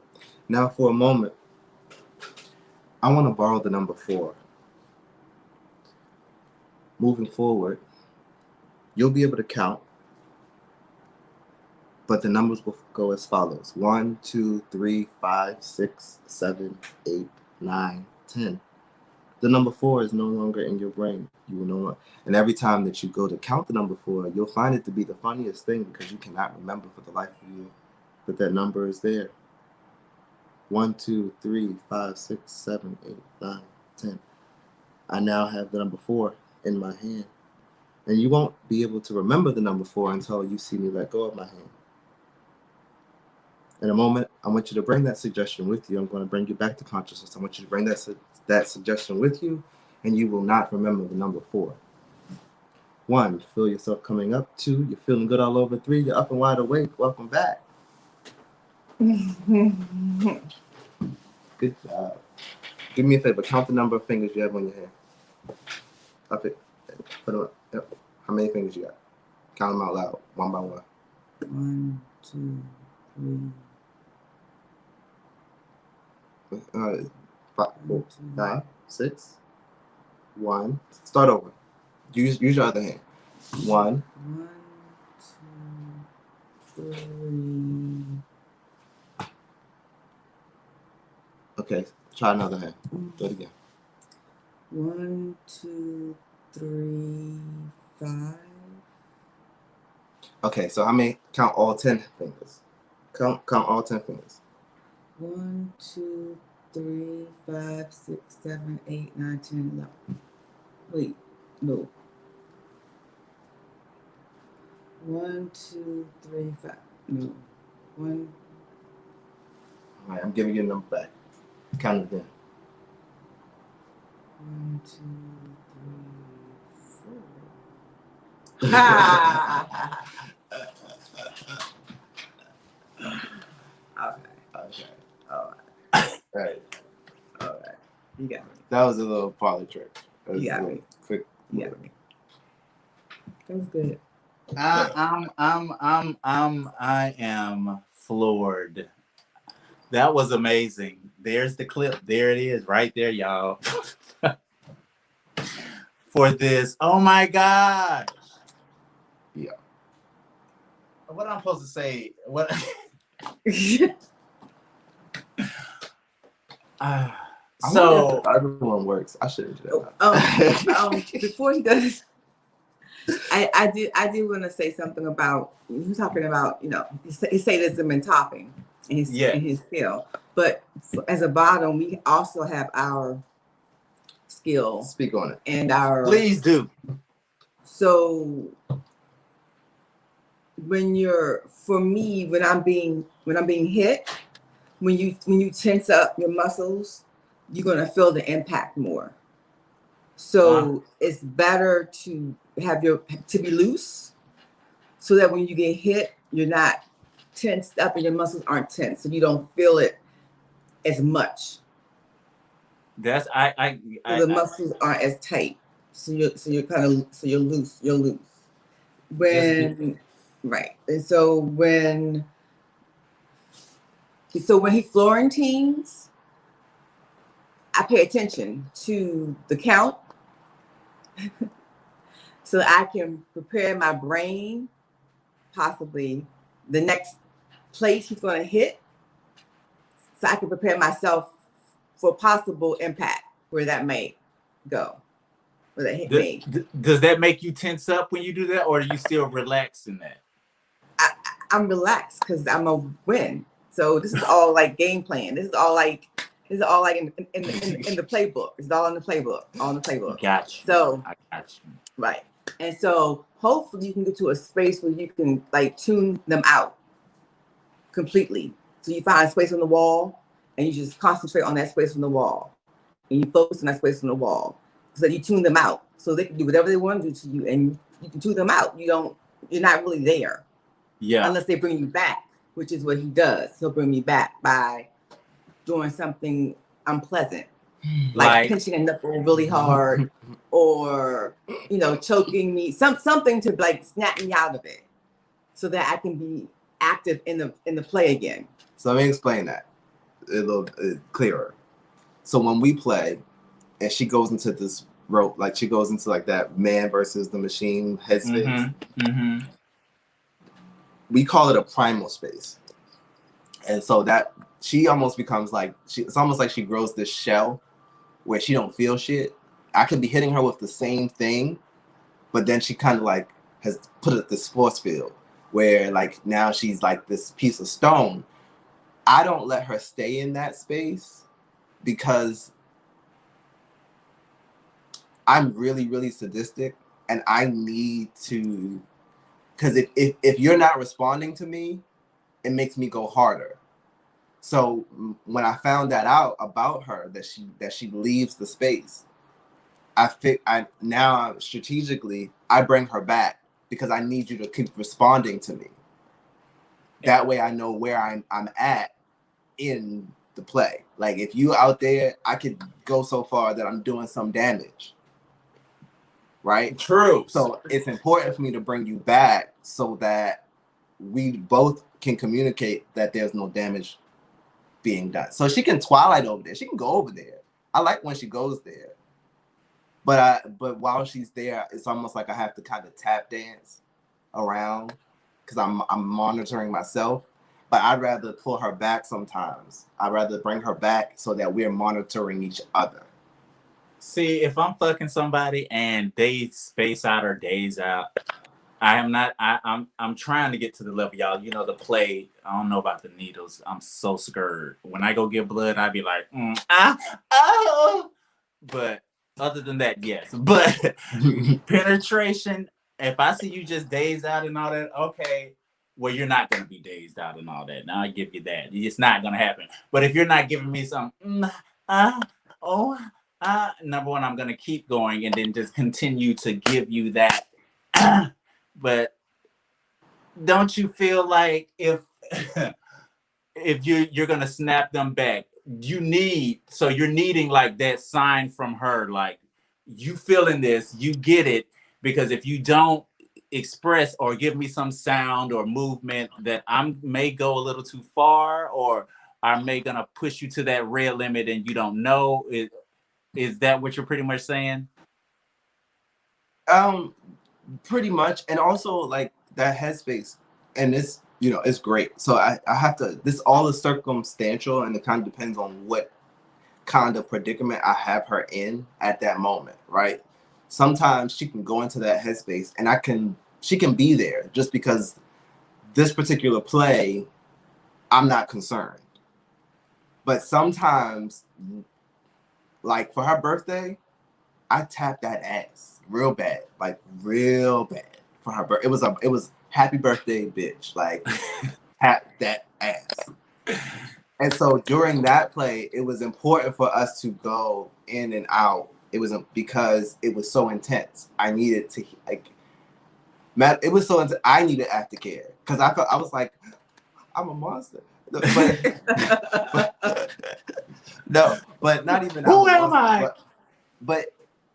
Now for a moment, I want to borrow the number 4. Moving forward, you'll be able to count, but the numbers will go as follows: 1, 2, 3, 5, 6, 7, 8, 9, 10. The number 4 is no longer in your brain. You will no longer, and every time that you go to count the number 4, you'll find it to be the funniest thing because you cannot remember for the life of you that number is there. 1, 2, 3, 5, 6, 7, 8, 9, 10. I now have the number 4 in my hand. And you won't be able to remember the number 4 until you see me let go of my hand. In a moment, I want you to bring that suggestion with you. I'm going to bring you back to consciousness. I want you to bring that suggestion with you, and you will not remember the number 4. 1, feel yourself coming up. 2, you're feeling good all over. 3, you're up and wide awake. Welcome back. Good job. Do me a favor. Count the number of fingers you have on your hand. Up it. Put them up. Yep. How many fingers you got? Count them out loud, one by one. 1, 2, 3. 5, 4, 5, 6. 1. Start over. Use your other hand. 1, 2, 3. Okay, try another hand. Do it again. 1, 2, 3, 5. Okay, so how many? Count all 10 fingers. Count all 10 fingers. 1, 2, 3, 5, 6, 7, 8, 9, 10, 11. Wait, no. 1, 2, 3, 5. No. 1. All right, I'm giving you a number back. Count it again. 1, 2, 3, 4. Okay. All right. You got me. That was a little parlor trick. You got me. Quick. You got me. That was good. I am floored. That was amazing. There's the clip. There it is, right there, y'all. For this. Oh my gosh. Yeah. What I'm supposed to say? What? So the other one works. I shouldn't do that. Before he does, I did want to say something about you talking about his sadism and topping and his skill. But as a bottom, we also have our skill. Speak on it. And our please do. So when I'm being hit, when you tense up your muscles, you're gonna feel the impact more. So it's better to be loose, so that when you get hit, you're not tensed up and your muscles aren't tense, so you don't feel it as much. That's the muscles aren't as tight, so you're loose. You're loose. Right, and so when he Florentines, I pay attention to the count so I can prepare my brain, possibly the next place he's going to hit, so I can prepare myself for possible impact where that may go, where that hit may. Does that make you tense up when you do that, or are you still relaxed in that? I'm relaxed because I'm a win. So this is all like game plan. This is all like in the playbook. It's all in the playbook. All in the playbook. Gotcha. So I got you. Right. And so hopefully you can get to a space where you can like tune them out completely. So you find a space on the wall and you just concentrate on that space on the wall. And you focus on that space on the wall. So that you tune them out. So they can do whatever they want to do to you, and you can tune them out. You're not really there. Yeah. Unless they bring you back, which is what he does. He'll bring me back by doing something unpleasant. like pinching a nipple really hard, or choking me, something to like snap me out of it, so that I can be active in the play again. So let me explain that a little clearer. So when we play, and she goes into this rope, like she goes into like that man versus the machine headspace. We call it a primal space, and so that she almost becomes like it's almost like she grows this shell where she don't feel shit. I could be hitting her with the same thing, but then she kind of like has put it this force field where like now she's like this piece of stone. I don't let her stay in that space because I'm really, really sadistic, and I need to, because if you're not responding to me, it makes me go harder. So when I found that out about her, that she leaves the space, I now strategically I bring her back because I need you to keep responding to me. That way I know where I'm at in the play. Like if you out there, I could go so far that I'm doing some damage. Right? True. So it's important for me to bring you back so that we both can communicate that there's no damage being done. So she can twilight over there. She can go over there. I like when she goes there. But while she's there, it's almost like I have to kind of tap dance around because I'm monitoring myself. But I'd rather pull her back sometimes. I'd rather bring her back so that we're monitoring each other. See, if I'm fucking somebody and they space out or days out, I'm trying to get to the level, y'all. The play. I don't know about the needles. I'm so scared. When I go get blood, I'd be like, oh. But other than that, yes. But penetration, if I see you just dazed out and all that, okay. Well, you're not going to be dazed out and all that. Now I give you that. It's not going to happen. But if you're not giving me some, number one, I'm going to keep going and then just continue to give you that. But don't you feel like if you're going to snap them back, you're needing like that sign from her, like you feeling this, you get it, because if you don't express or give me some sound or movement that I may go a little too far, or I may gonna push you to that red limit and you don't know it. Is that what you're pretty much saying? Pretty much. And also like that headspace, and it's it's great. So I have to, this all is circumstantial, and it kind of depends on what kind of predicament I have her in at that moment, right? Sometimes she can go into that headspace and she can be there just because this particular play, I'm not concerned. But sometimes, like for her birthday, I tapped that ass real bad for her birthday. It was happy birthday, bitch. Like tap that ass. And so during that play, it was important for us to go in and out. It was because it was so intense. I needed to it was so intense. I needed aftercare because I was like, I'm a monster. But not even. Who am I? But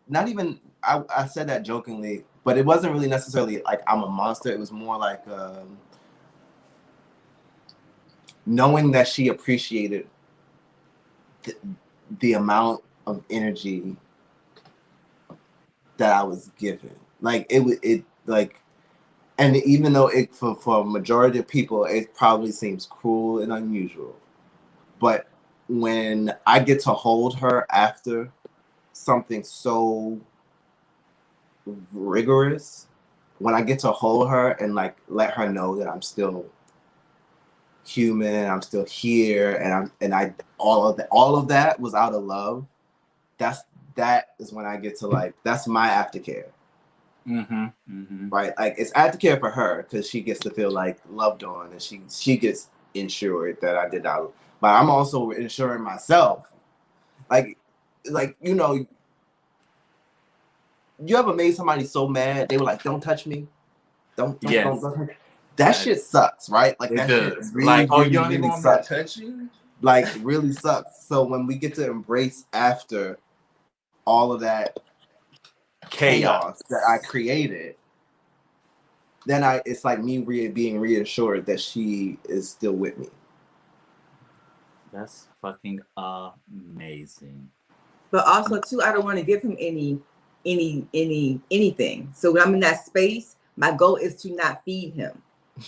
not even. I said that jokingly, but it wasn't really necessarily like I'm a monster. It was more like knowing that she appreciated the amount of energy that I was given. Like and even though it for a majority of people it probably seems cruel and unusual, but when I get to hold her after something so rigorous, when I get to hold her and like let her know that I'm still human, I'm still here, and all of that was out of love. That is when I get to like, that's my aftercare. Right? Like it's aftercare for her because she gets to feel like loved on, and she gets ensured that I did not. But I'm also ensuring myself. Like you ever made somebody so mad they were like, "Don't touch me, don't." That shit sucks, right? Like it that does. shit really, like, oh, really, you don't really even want me to sucks. touch you? like really sucks. So when we get to embrace after all of that chaos that I created, then it's like me being reassured that she is still with me. That's fucking amazing. But also too, I don't want to give him anything. So when I'm in that space, my goal is to not feed him.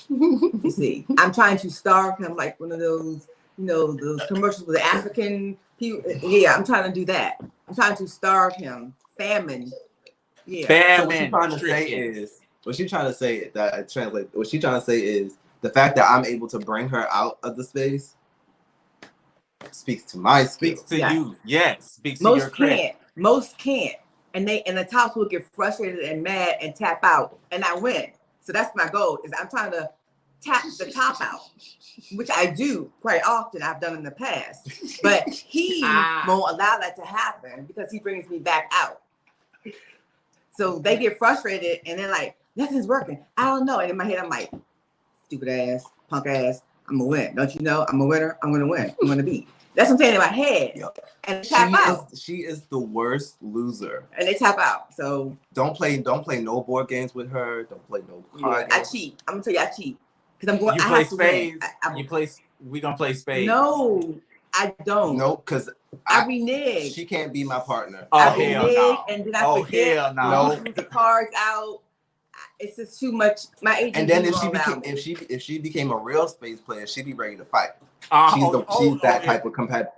You see, I'm trying to starve him like one of those, those commercials with the African people. Yeah, I'm trying to do that. I'm trying to starve him. Famine. Yeah. So what she's trying to say is, what she's trying to say is the fact that I'm able to bring her out of the space speaks to my skill. Speaks to you. Yes. Speaks to Most your credit. Most can't. And the tops will get frustrated and mad and tap out, and I win. So that's my goal. Is I'm trying to tap the top out, which I do quite often. I've done in the past, but he won't allow that to happen because he brings me back out. So they get frustrated and they're like, nothing's working. I don't know. And in my head, I'm like, stupid ass, punk ass, I'm gonna win. Don't you know? I'm a winner. I'm gonna win. I'm gonna beat. That's what I'm saying in my head. Yep. And tap out. She is the worst loser. And they tap out. So don't play no board games with her. Don't play no card games. I cheat. I'm gonna tell you, I cheat. Because I'm going. You play spades. We gonna play spades. No, I don't. Nope, because I renege. She can't be my partner. Oh hell no. And then I forget. Hell no. The cards out. It's just too much. My agent. And then if she became a real space player, she'd be ready to fight. She's that type of competitor.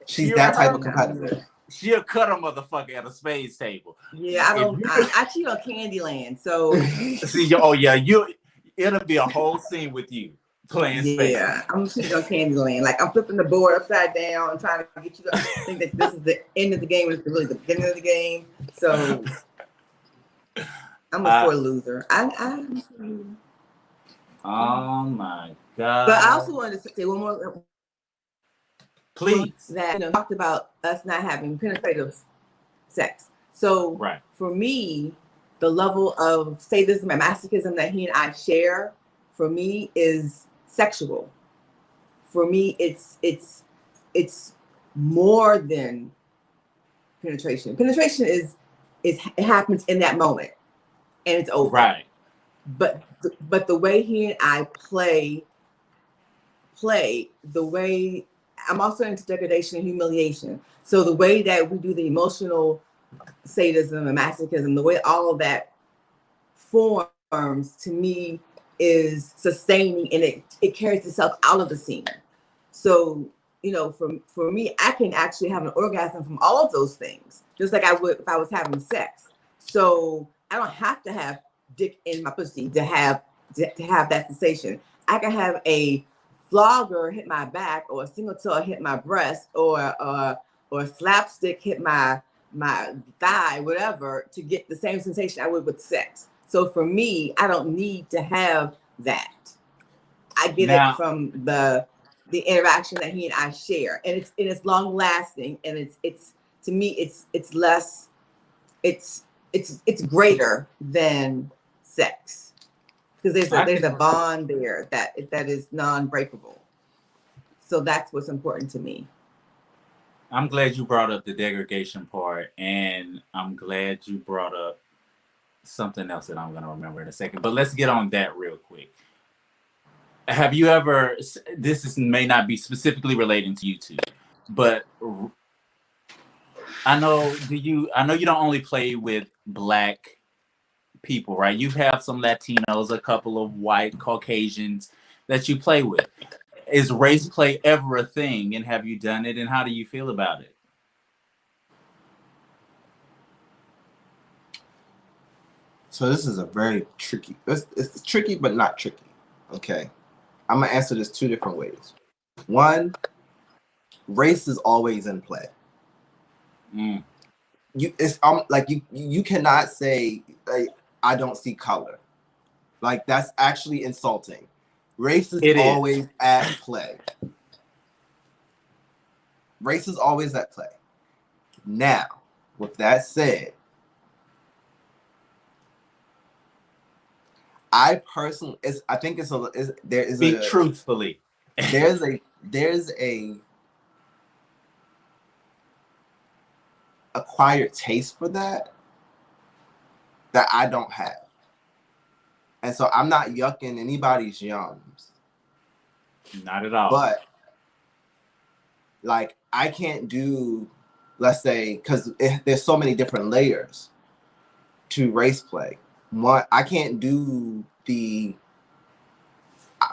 She's that type of competitor. She'll cut a motherfucker at a spades table. Yeah, I cheat on Candyland. So see, it'll be a whole scene with you playing spades. Yeah, I'm cheating on Candyland. Like I'm flipping the board upside down and trying to get you to think that this is the end of the game. It's really the beginning of the game. So I'm a sore loser. Oh my God. But I also wanted to say one more. Please. That talked about us not having penetrative sex. So for me, the level of sadism and masochism that he and I share, for me, is sexual. For me, it's more than penetration. Penetration is it happens in that moment, and it's over. Right. But the way he and I play the way. I'm also into degradation and humiliation. So the way that we do the emotional sadism and masochism, the way all of that forms, to me, is sustaining, and it carries itself out of the scene. So, for me, I can actually have an orgasm from all of those things, just like I would if I was having sex. So I don't have to have dick in my pussy to have that sensation. I can have a flogger hit my back, or a single toe hit my breast, or a slapstick hit my thigh, whatever, to get the same sensation I would with sex. So for me, I don't need to have that. I get it from the interaction that he and I share, and it's long lasting, and it's to me it's less, it's greater than sex. Because there's a bond there that is non-breakable. So that's what's important to me. I'm glad you brought up the degradation part, and I'm glad you brought up something else that I'm going to remember in a second. But let's get on that real quick. Have you ever? May not be specifically relating to you two, but I know you don't only play with Black people, right? You have some Latinos, a couple of white Caucasians that you play with. Is race play ever a thing, and have you done it, and how do you feel about it? So this is a very tricky, it's tricky but not tricky. Okay, I'm gonna answer this two different ways. One, race is always in play. You cannot say I don't see color. Like, that's actually insulting. Race is always at play. Race is always at play. Now, with that said, I personally, I think there is Speak truthfully. There's a acquired taste for that I don't have. And so I'm not yucking anybody's yums. Not at all. But like I can't do, let's say, because there's so many different layers to race play. One, I can't do the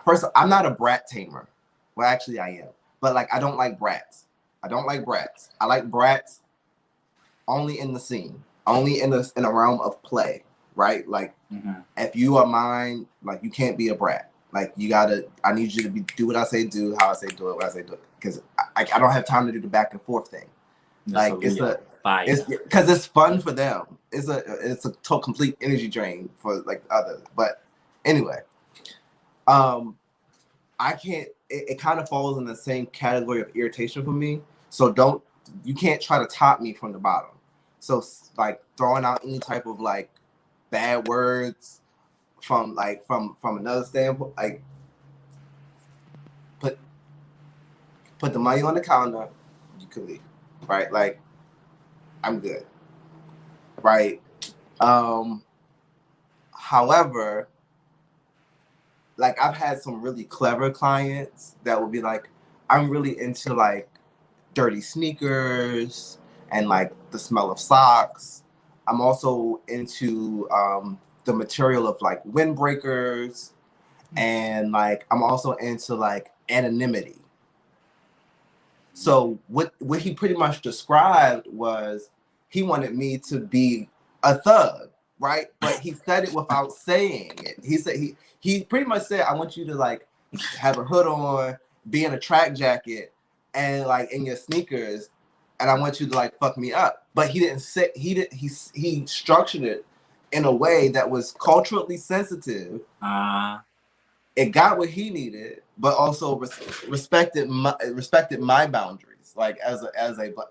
first. I'm not a brat tamer. Well, actually, I am. But like, I don't like brats. I don't like brats. I like brats only in the scene, only in a realm of play, right? Like, if you are mine, like you can't be a brat. Like you gotta, I need you to do what I say do, how I say do it, what I say do it, because I don't have time to do the back and forth thing. That's like it's because it's fun for them. It's a complete energy drain for like others. But anyway, I can't. It kind of falls in the same category of irritation for me. So you can't try to top me from the bottom. So like throwing out any type of like bad words from another standpoint, like put the money on the counter, you can leave, right? Like I'm good, right? However, like I've had some really clever clients that will be like, I'm really into like dirty sneakers and like the smell of socks. I'm also into the material of like windbreakers, and like I'm also into like anonymity. So what he pretty much described was he wanted me to be a thug, right? But he said it without saying it. He said he pretty much said, I want you to like have a hood on, be in a track jacket, and like in your sneakers, and I want you to like fuck me up. But he didn't say he structured it in a way that was culturally sensitive. It got what he needed, but also respected my boundaries. Like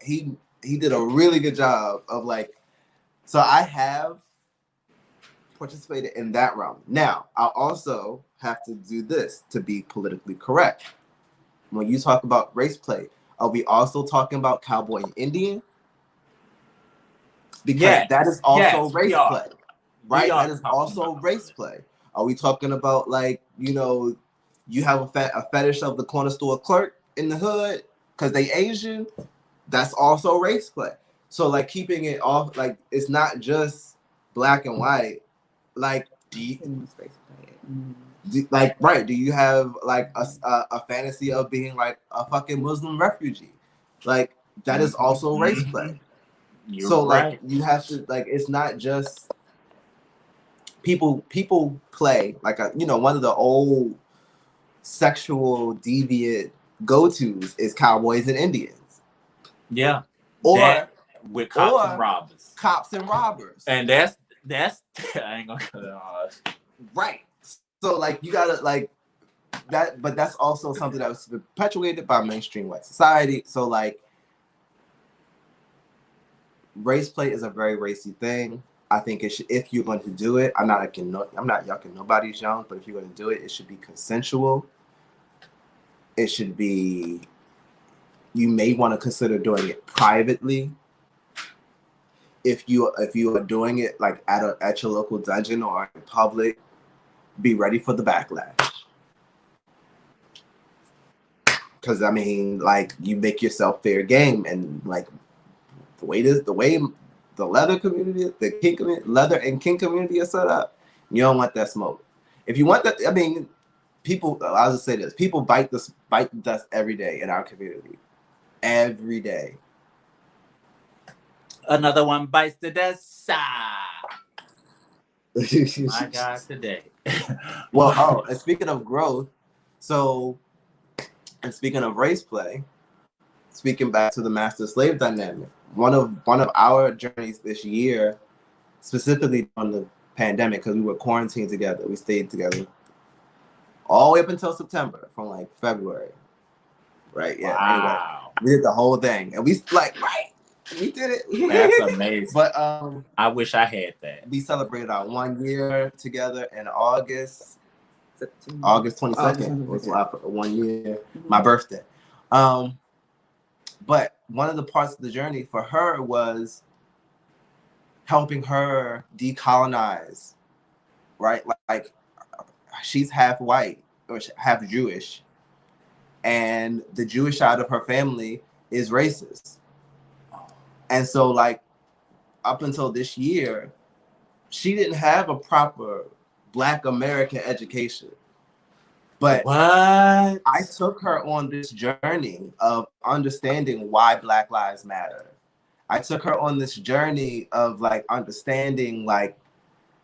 he did a really good job of like. So I have participated in that realm. Now I also have to do this to be politically correct. When you talk about race play, are we also talking about cowboy and Indian? Because that is also race play, right? That is also race play. Are we talking about like, you have a fetish of the corner store clerk in the hood because they Asian? That's also race play. So like keeping it off, like it's not just black and white. Like do you have like a fantasy of being like a fucking Muslim refugee? Like that is also race play. Like you have to like, it's not just people play like one of the old sexual deviant go-tos is cowboys and Indians. Yeah. Or with cops and robbers. Cops and robbers. And that's I ain't gonna cut it off. Right. So like you gotta like that, but that's also something that was perpetuated by mainstream white society. So like race play is a very racy thing. I think it should, if you're going to do it, I'm not yucking nobody's young, but if you're going to do it, it should be consensual. It should be, you may want to consider doing it privately. If you are doing it like at your local dungeon or in public, be ready for the backlash. Because I mean, like you make yourself fair game, and like the way the leather community, the kink community, leather and kink community are set up, you don't want that smoke. If you want that, I mean, people. I'll just say this: people bite the dust every day in our community, every day. Another one bites the dust. My God, today. Well, and speaking of growth, and speaking of race play, speaking back to the master-slave dynamic, one of our journeys this year, specifically on the pandemic, because we were quarantined together, we stayed together all the way up until September, from like February, right? Yeah. Wow. Anyway, we did the whole thing, and we did it. That's amazing. But I wish I had that. We celebrated our 1 year together in August 22nd was 1 year, my birthday. But one of the parts of the journey for her was helping her decolonize, right? Like she's half white or half Jewish, and the Jewish side of her family is racist. And so like up until this year, she didn't have a proper Black American education. But what? I took her on this journey of understanding why Black Lives Matter. I took her on this journey of like understanding, like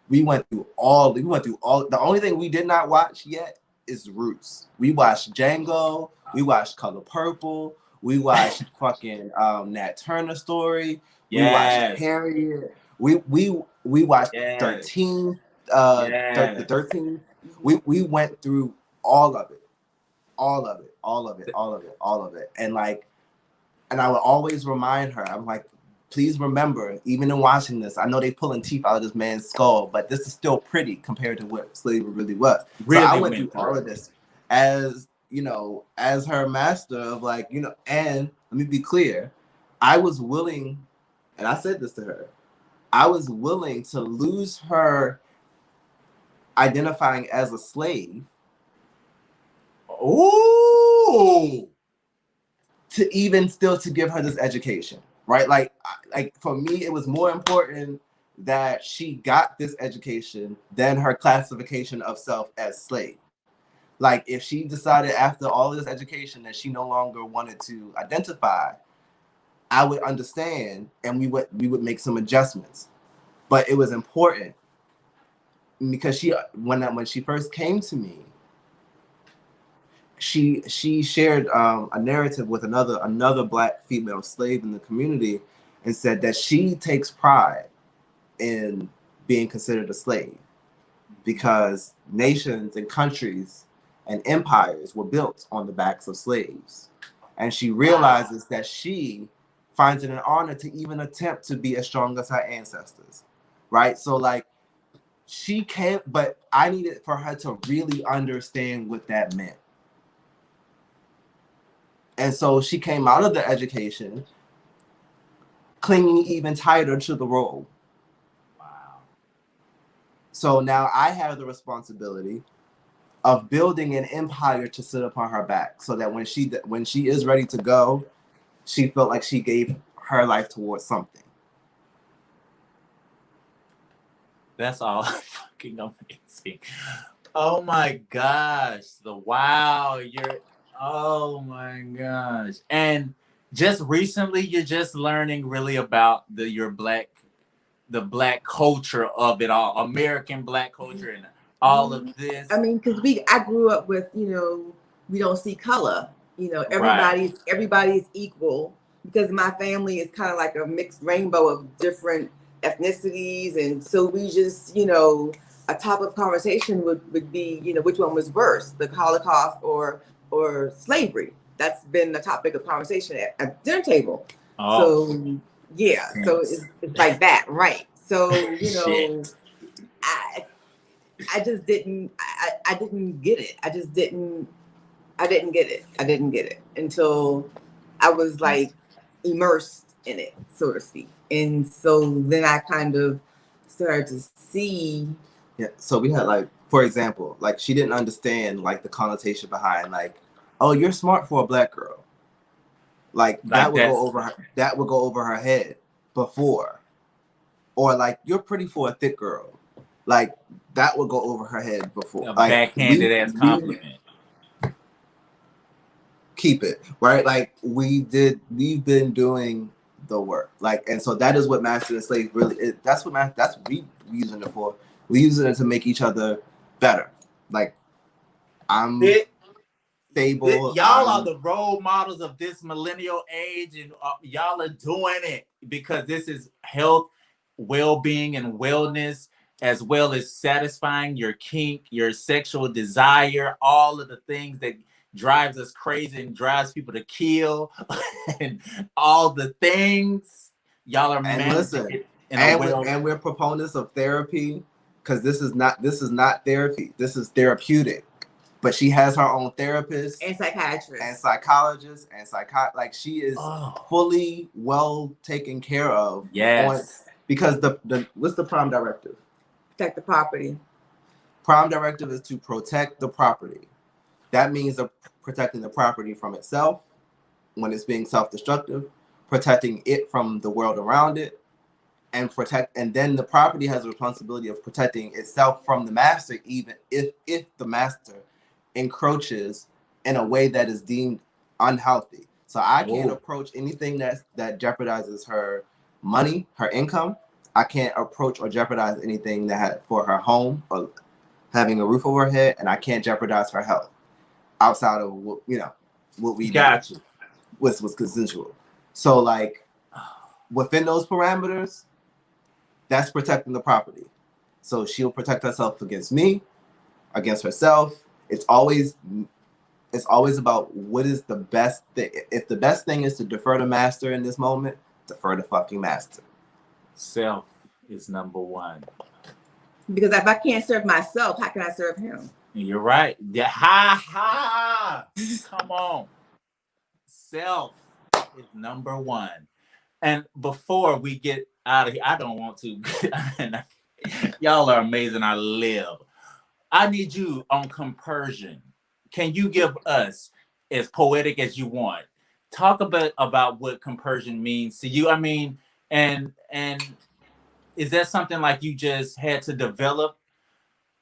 we went through all, the only thing we did not watch yet is Roots. We watched Django, we watched Color Purple, we watched fucking Nat Turner Story, we watched Harriet, we watched 13, the 13. We went through all of it. And like, and I would always remind her, I'm like, please remember, even in watching this, I know they pulling teeth out of this man's skull, but this is still pretty compared to what slavery really was. Really, so I went through all of this as, you know, as her master of like, you know, and let me be clear, I was willing, and I said this to her, I was willing to lose her identifying as a slave. Ooh. To even still to give her this education, right? Like for me, it was more important that she got this education than her classification of self as slave. Like if she decided after all this education that she no longer wanted to identify, I would understand and we would make some adjustments. But it was important because she when she first came to me, she shared a narrative with another Black female slave in the community and said that she takes pride in being considered a slave because nations and countries and empires were built on the backs of slaves. And she realizes that she finds it an honor to even attempt to be as strong as her ancestors, right? So like she can't, but I needed for her to really understand what that meant. And so she came out of the education clinging even tighter to the role. Wow. So now I have the responsibility of building an empire to sit upon her back so that when she is ready to go, she felt like she gave her life towards something. That's all fucking amazing. Oh my gosh. Oh my gosh. And just recently you're just learning really about the Black culture of it all, American Black culture and all of this. I mean, because I grew up with, you know, we don't see color. You know, everybody's equal because my family is kind of like a mixed rainbow of different ethnicities, and so we just, you know, a topic of conversation would be, you know, which one was worse, the Holocaust or slavery. That's been the topic of conversation at the dinner table. Oh. So yeah, so it's like that, right? So you know, I just didn't I didn't get it. I didn't get it until I was like immersed in it, so to speak. And so then I kind of started to see. Yeah. So we had like, for example, like she didn't understand like the connotation behind like, oh, you're smart for a Black girl. Like that would go over her head before. Or like you're pretty for a thick girl. Like that would go over her head before. A like, backhanded ass compliment. Keep it, right? Like we've been doing the work. Like, and so that is what Master and Slave really is. That's what we using it for. We using it to make each other better. Like I'm stable. Y'all are the role models of this millennial age, and y'all are doing it because this is health, well-being, and wellness, as well as satisfying your kink, your sexual desire, all of the things that drives us crazy and drives people to kill, and all the things y'all are managing. And we're proponents of therapy because this is not therapy. This is therapeutic. but she has her own therapist and psychiatrist and psychologist and like she is fully well taken care of. Yes. Because the what's the prime directive? Protect the property. Prime directive is to protect the property. That means protecting the property from itself when it's being self-destructive, protecting it from the world around it, and then the property has a responsibility of protecting itself from the master, even if the master encroaches in a way that is deemed unhealthy. So I can't approach anything that jeopardizes her money, her income. I can't approach or jeopardize anything for her home or having a roof over her head, and I can't jeopardize her health outside of what we got you was consensual. So like within those parameters, that's protecting the property. So she'll protect herself against me, against herself. It's always about what is the best thing. If the best thing is to defer the master in this moment, defer the fucking master. Self is number one. Because if I can't serve myself, how can I serve him? You're right. Yeah. Ha. Come on. Self is number one. And before we get out of here, I don't want to. Y'all are amazing. I live. I need you on compersion. Can you give us, as poetic as you want, talk about what compersion means to you? I mean, and is that something like you just had to develop,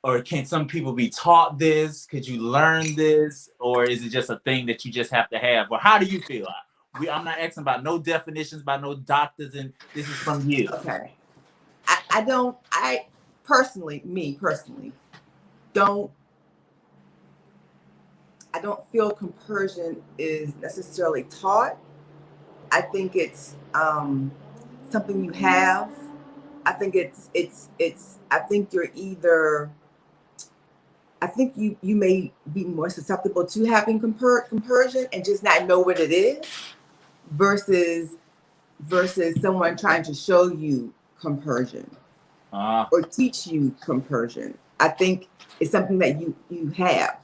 or can some people be taught this? Could you learn this, or is it just a thing that you just have to have? Or how do you feel? I'm not asking about no definitions by no doctors, and this is from you. Okay. I personally don't feel compersion is necessarily taught. I think it's something you have. I think I think you're either, I think you may be more susceptible to having compersion and just not know what it is versus someone trying to show you compersion or teach you compersion. I think it's something that you have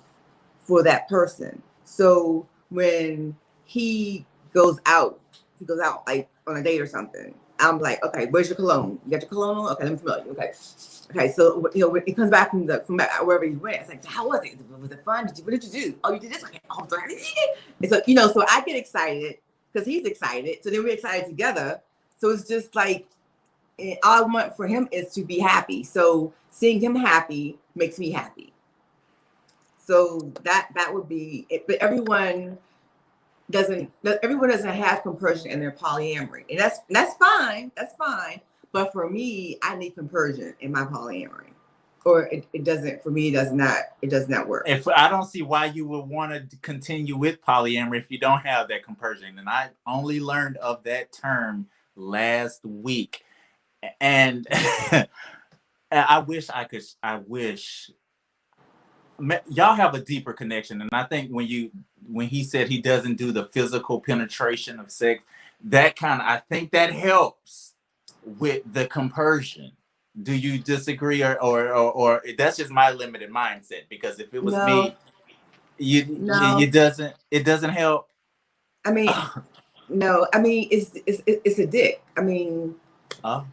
for that person. So when he goes out like on a date or something, I'm like, okay, where's your cologne? You got your cologne on? Okay, let me smell you. Okay. So when he comes back from wherever he went, it's like, how was it? Was it fun? What did you do? Oh, you did this. Okay. Oh, sorry. And so so I get excited because he's excited. So then we're excited together. So it's just like, all I want for him is to be happy. So seeing him happy makes me happy. So that would be it. But everyone doesn't have compersion in their polyamory, and that's fine. That's fine. But for me, I need compersion in my polyamory, or it doesn't. For me, it does not work. If I don't see why you would want to continue with polyamory if you don't have that compersion, and I only learned of that term last week, and I wish y'all have a deeper connection. And I think when he said he doesn't do the physical penetration of sex, I think that helps with the compersion. Do you disagree, or that's just my limited mindset? Because if it was me, it doesn't help. I mean, no. I mean, it's a dick. I mean, I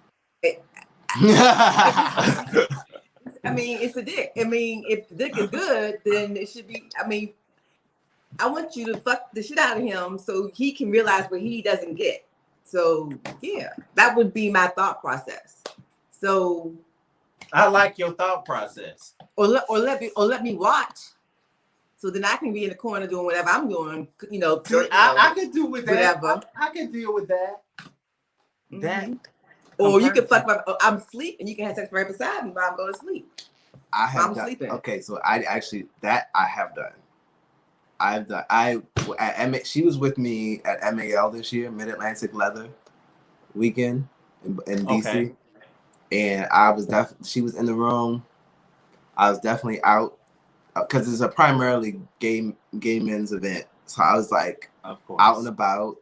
mean, it's a dick. I mean, if the dick is good, then it should be. I mean, I want you to fuck the shit out of him so he can realize what he doesn't get. So yeah, that would be my thought process. So I like your thought process. Or let me watch. So then I can be in the corner doing whatever I'm doing. I could do with that. Whatever. I could deal with that. Mm-hmm. That. Or you can fuck. I'm asleep, and you can have sex right beside me while I'm going to sleep. I'm sleeping. Okay, so I have done. I've done. She was with me at MAL this year, Mid Atlantic Leather Weekend in DC, okay. And she was in the room. I was definitely out because it's a primarily gay men's event, so I was like out and about.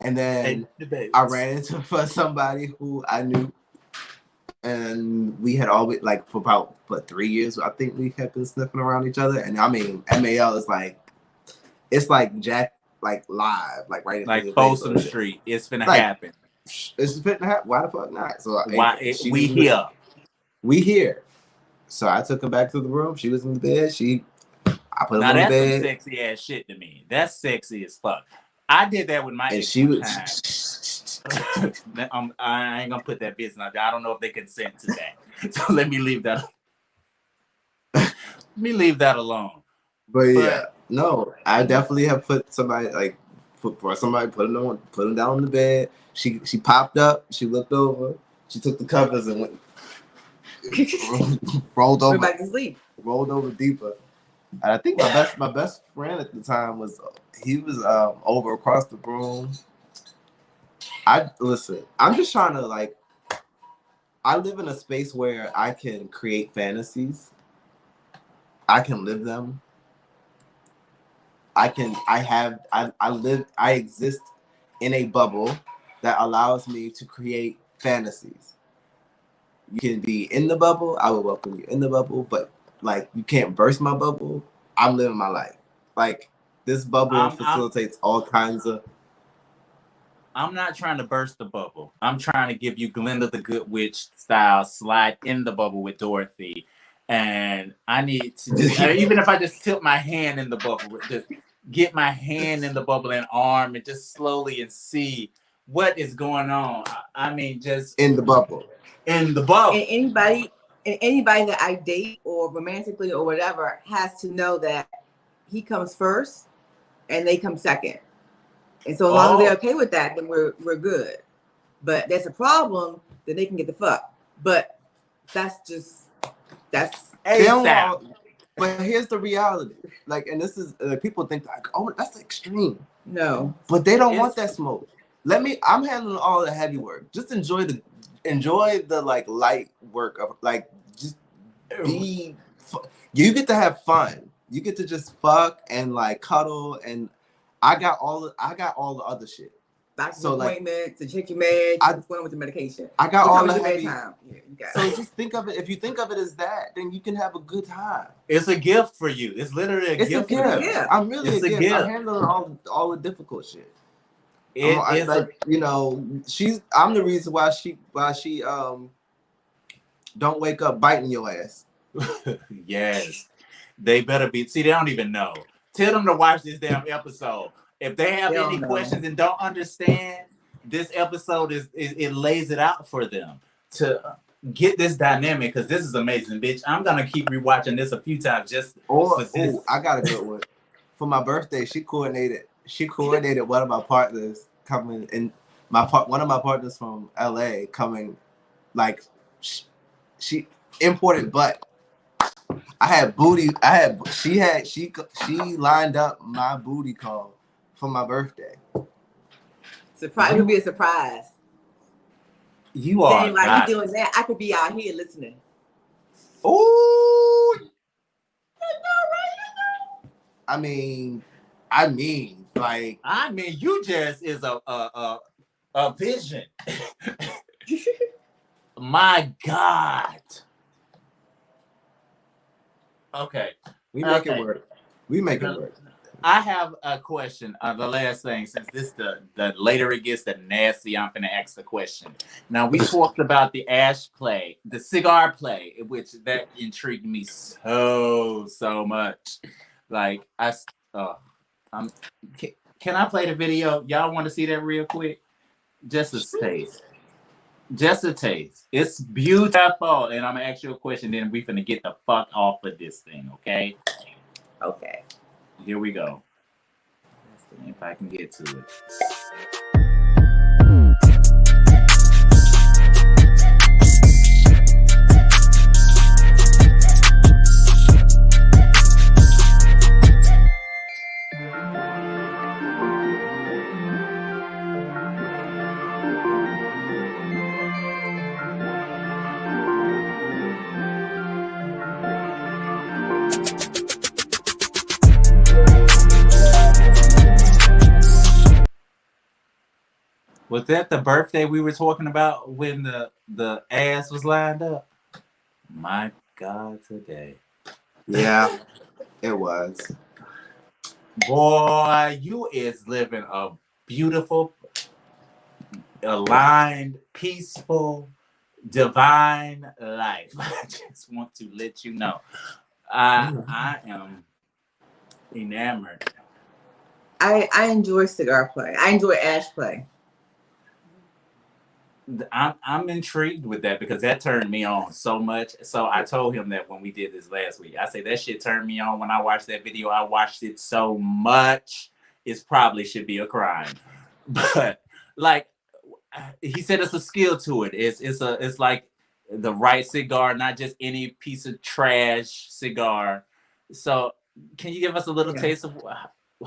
And then I ran into somebody who I knew and we had always like for about 3 years. I think we had been sniffing around each other, and I mean, MAL is like it's like Jack like live, like right like in Folsom Street. It's finna happen. It's finna happen. Why the fuck not? So We here. We here. So I took her back to the room. She was in the bed. I put her on the bed. Now that's some sexy ass shit to me. That's sexy as fuck. I did that with my ex one time. I ain't gonna put that business out there. I don't know if they consent to that. So let me leave that. Let me leave that alone. But yeah, no, I definitely have put somebody put them down on the bed. She popped up. She looked over. She took the covers and went rolled over. Went back to sleep. Rolled over deeper. And I think my best friend at the time was over across the room. I'm just trying to I live in a space where I can create fantasies. I can live them. I exist in a bubble that allows me to create fantasies. You can be in the bubble. I will welcome you in the bubble, but you can't burst my bubble. I'm living my life. This bubble facilitates all kinds of. I'm not trying to burst the bubble. I'm trying to give you Glinda the Good Witch style slide in the bubble with Dorothy. And I need to even if I just tilt my hand in the bubble, just get my hand in the bubble and arm and just slowly and see what is going on. I mean, just in the bubble. In the bubble. And anybody that I date or romantically or whatever has to know that he comes first and they come second. And so as long as they're okay with that, then we're good. But there's a problem, then they can get the fuck. But that's but here's the reality. And this is people think that's extreme. No. But they don't want that smoke. I'm handling all the heavy work. Just enjoy the light work of just be. You get to have fun. You get to just fuck and cuddle, and I got all the other shit. Doctor's appointment to check your meds. What's going with the medication? I got all the heavy. Time. Yeah, so just think of it. If you think of it as that, then you can have a good time. It's a gift for you. It's literally a gift. Yeah, I'm really a gift. I'm handling all the difficult shit. I'm the reason why she don't wake up biting your ass. Yes, they better be. See, they don't even know. Tell them to watch this damn episode. If they have any questions and don't understand, this episode it lays it out for them to get this dynamic, because this is amazing, bitch. I'm gonna keep rewatching this a few times just for this. I got a good one. For my birthday, she coordinated one of my partners coming in. One of my partners from LA coming, she imported butt. I had booty. She lined up my booty call for my birthday. Surprise! It would be a surprise. You are you doing that. I could be out here listening. Oh, I mean, you just is a vision. My God. Okay. We make it work. We make it work. I have a question. The last thing, since this the later it gets, the nasty, I'm gonna ask the question. Now we talked about the ash play, the cigar play, which that intrigued me so much. Can I play the video? Y'all want to see that real quick? Just a taste. Just a taste. It's beautiful. And I'm gonna ask you a question, then we finna get the fuck off of this thing, okay? Okay. Here we go. Let's see if I can get to it. Was that the birthday we were talking about when the ass was lined up? My God, today. Yeah, it was. Boy, you is living a beautiful, aligned, peaceful, divine life. I just want to let you know. I am enamored. I enjoy cigar play. I enjoy ash play. I'm intrigued with that because that turned me on so much. So I told him that when we did this last week, I said that shit turned me on when I watched that video. I watched it so much, it probably should be a crime. But like he said, it's a skill to it. It's like the right cigar, not just any piece of trash cigar. So can you give us a little taste of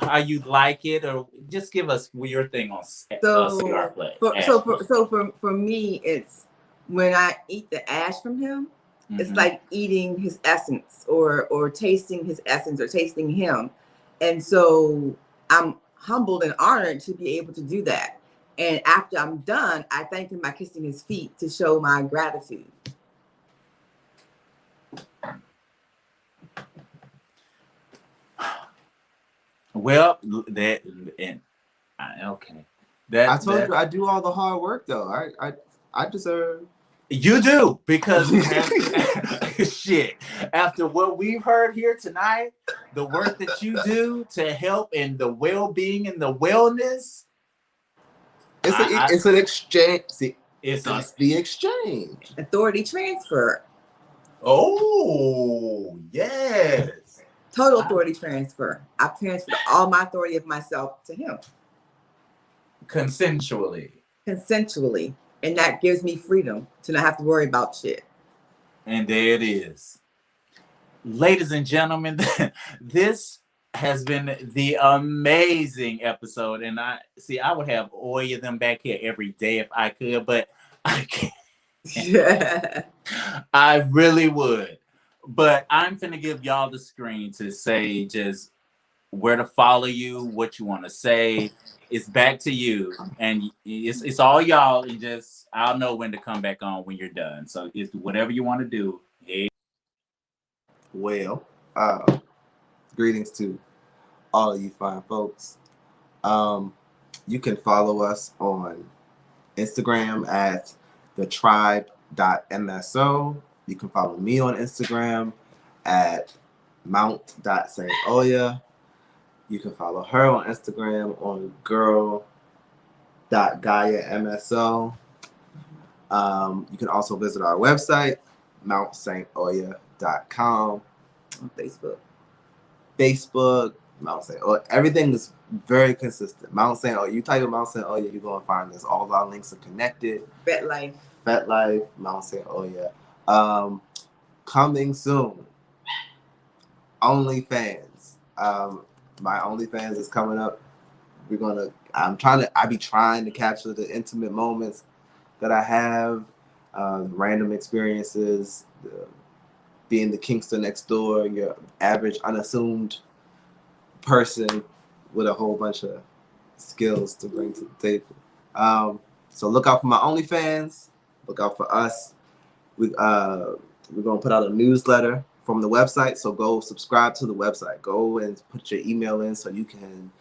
how you like it, or just give us your thing on cigar play? For me, it's when I eat the ash from him, it's like eating his essence or tasting his essence or tasting him. And so I'm humbled and honored to be able to do that. And after I'm done, I thank him by kissing his feet to show my gratitude. Well, that and okay. I told you I do all the hard work though. I deserve. You do, because shit. After what we've heard here tonight, the work that you do to help in the well-being and the wellness. It's an exchange. See, it's the exchange. Authority transfer. Oh, yes. Total authority transfer. I've transferred all my authority of myself to him. Consensually. And that gives me freedom to not have to worry about shit. And there it is. Ladies and gentlemen, this has been the amazing episode. And I would have Oya them back here every day if I could, but I can't. Yeah. I really would. But I'm finna give y'all the screen to say just where to follow you, what you want to say. It's back to you, and it's all y'all. And just I'll know when to come back on when you're done. So it's whatever you want to do. Hey. Well, greetings to all of you fine folks. You can follow us on Instagram at thetribe.mso. You can follow me on Instagram at mount.saintoya. You can follow her on Instagram on girl.GaiaMSO. You can also visit our website, mountsaintoya.com. On Facebook, Mount Saint Oya. Everything is very consistent. Mount Saint Oya. You type in Mount Saint Oya, you're going to find this. All our links are connected. FetLife, Mount Saint Oya. Coming soon. OnlyFans. My OnlyFans is coming up. I be trying to capture the intimate moments that I have, random experiences, being the Kinkster next door, your average unassumed person with a whole bunch of skills to bring to the table. So look out for my OnlyFans. Look out for us. We're gonna put out a newsletter from the website. So go subscribe to the website. Go and put your email in so you can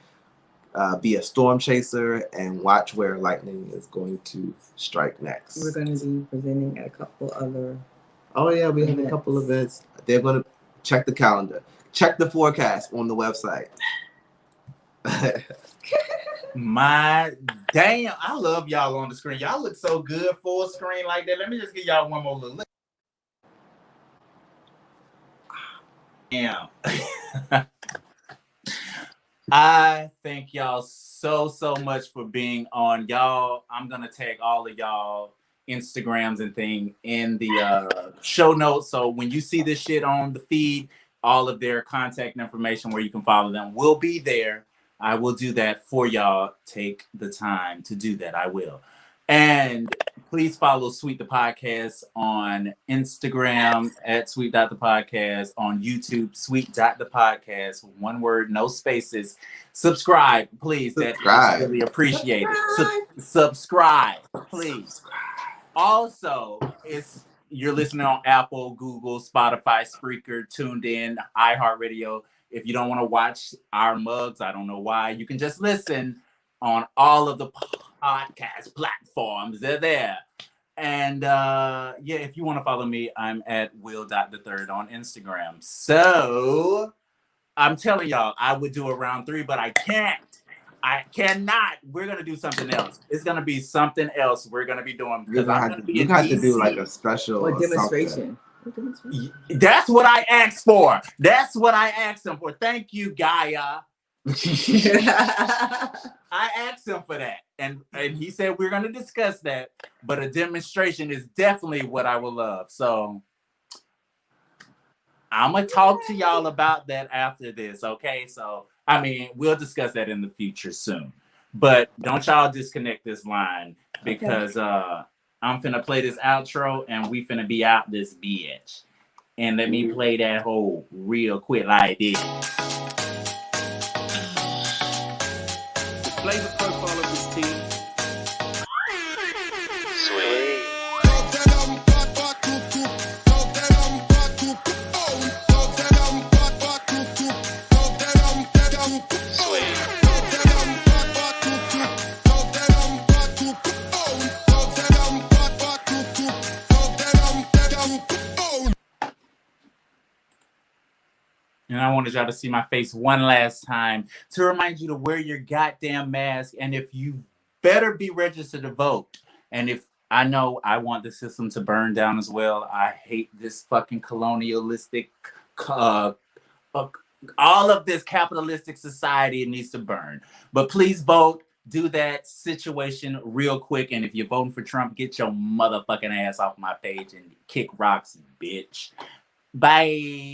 be a storm chaser and watch where lightning is going to strike next. We're going to be presenting at a couple other. Oh yeah, we have a couple events. They're going to check the calendar. Check the forecast on the website. My damn, I love y'all on the screen. Y'all look so good full screen like that. Let me just give y'all one more little look. Damn. I thank y'all so much for being on. Y'all, I'm gonna tag all of y'all Instagrams and thing in the show notes. So when you see this shit on the feed, all of their contact information where you can follow them will be there. I will do that for y'all. Take the time to do that. I will. And Please follow Sweet the Podcast on Instagram at Sweet.the-podcast, on YouTube, Sweet.the-podcast, one word, no spaces. Subscribe, please. That is really appreciated. Subscribe, please. Also, you're listening on Apple, Google, Spotify, Spreaker, Tuned In, iHeartRadio. If you don't want to watch our mugs, I don't know why. You can just listen on all of the podcast platforms. They're there. And if you want to follow me, I'm at Will.the3rd on Instagram. So I'm telling y'all, I would do a round 3, but I can't. I cannot. We're gonna do something else. It's gonna be something else we're gonna be doing because I'm gonna be in DC. To do like a special demonstration. That's what I asked for. That's what I asked him for. Thank you, Gaia. I asked him for that, and he said we're gonna discuss that. But a demonstration is definitely what I would love. So I'm gonna talk to y'all about that after this. Okay, so. I mean, we'll discuss that in the future soon. But don't y'all disconnect this line because I'm finna play this outro and we finna be out this bitch. And let me play that whole real quick like this. Display the profile of this team. Sweet. And I wanted y'all to see my face one last time to remind you to wear your goddamn mask. And if you better be registered to vote. And if I know I want the system to burn down as well. I hate this fucking colonialistic, all of this capitalistic society needs to burn. But please vote. Do that situation real quick. And if you're voting for Trump, get your motherfucking ass off my page and kick rocks, bitch. Bye.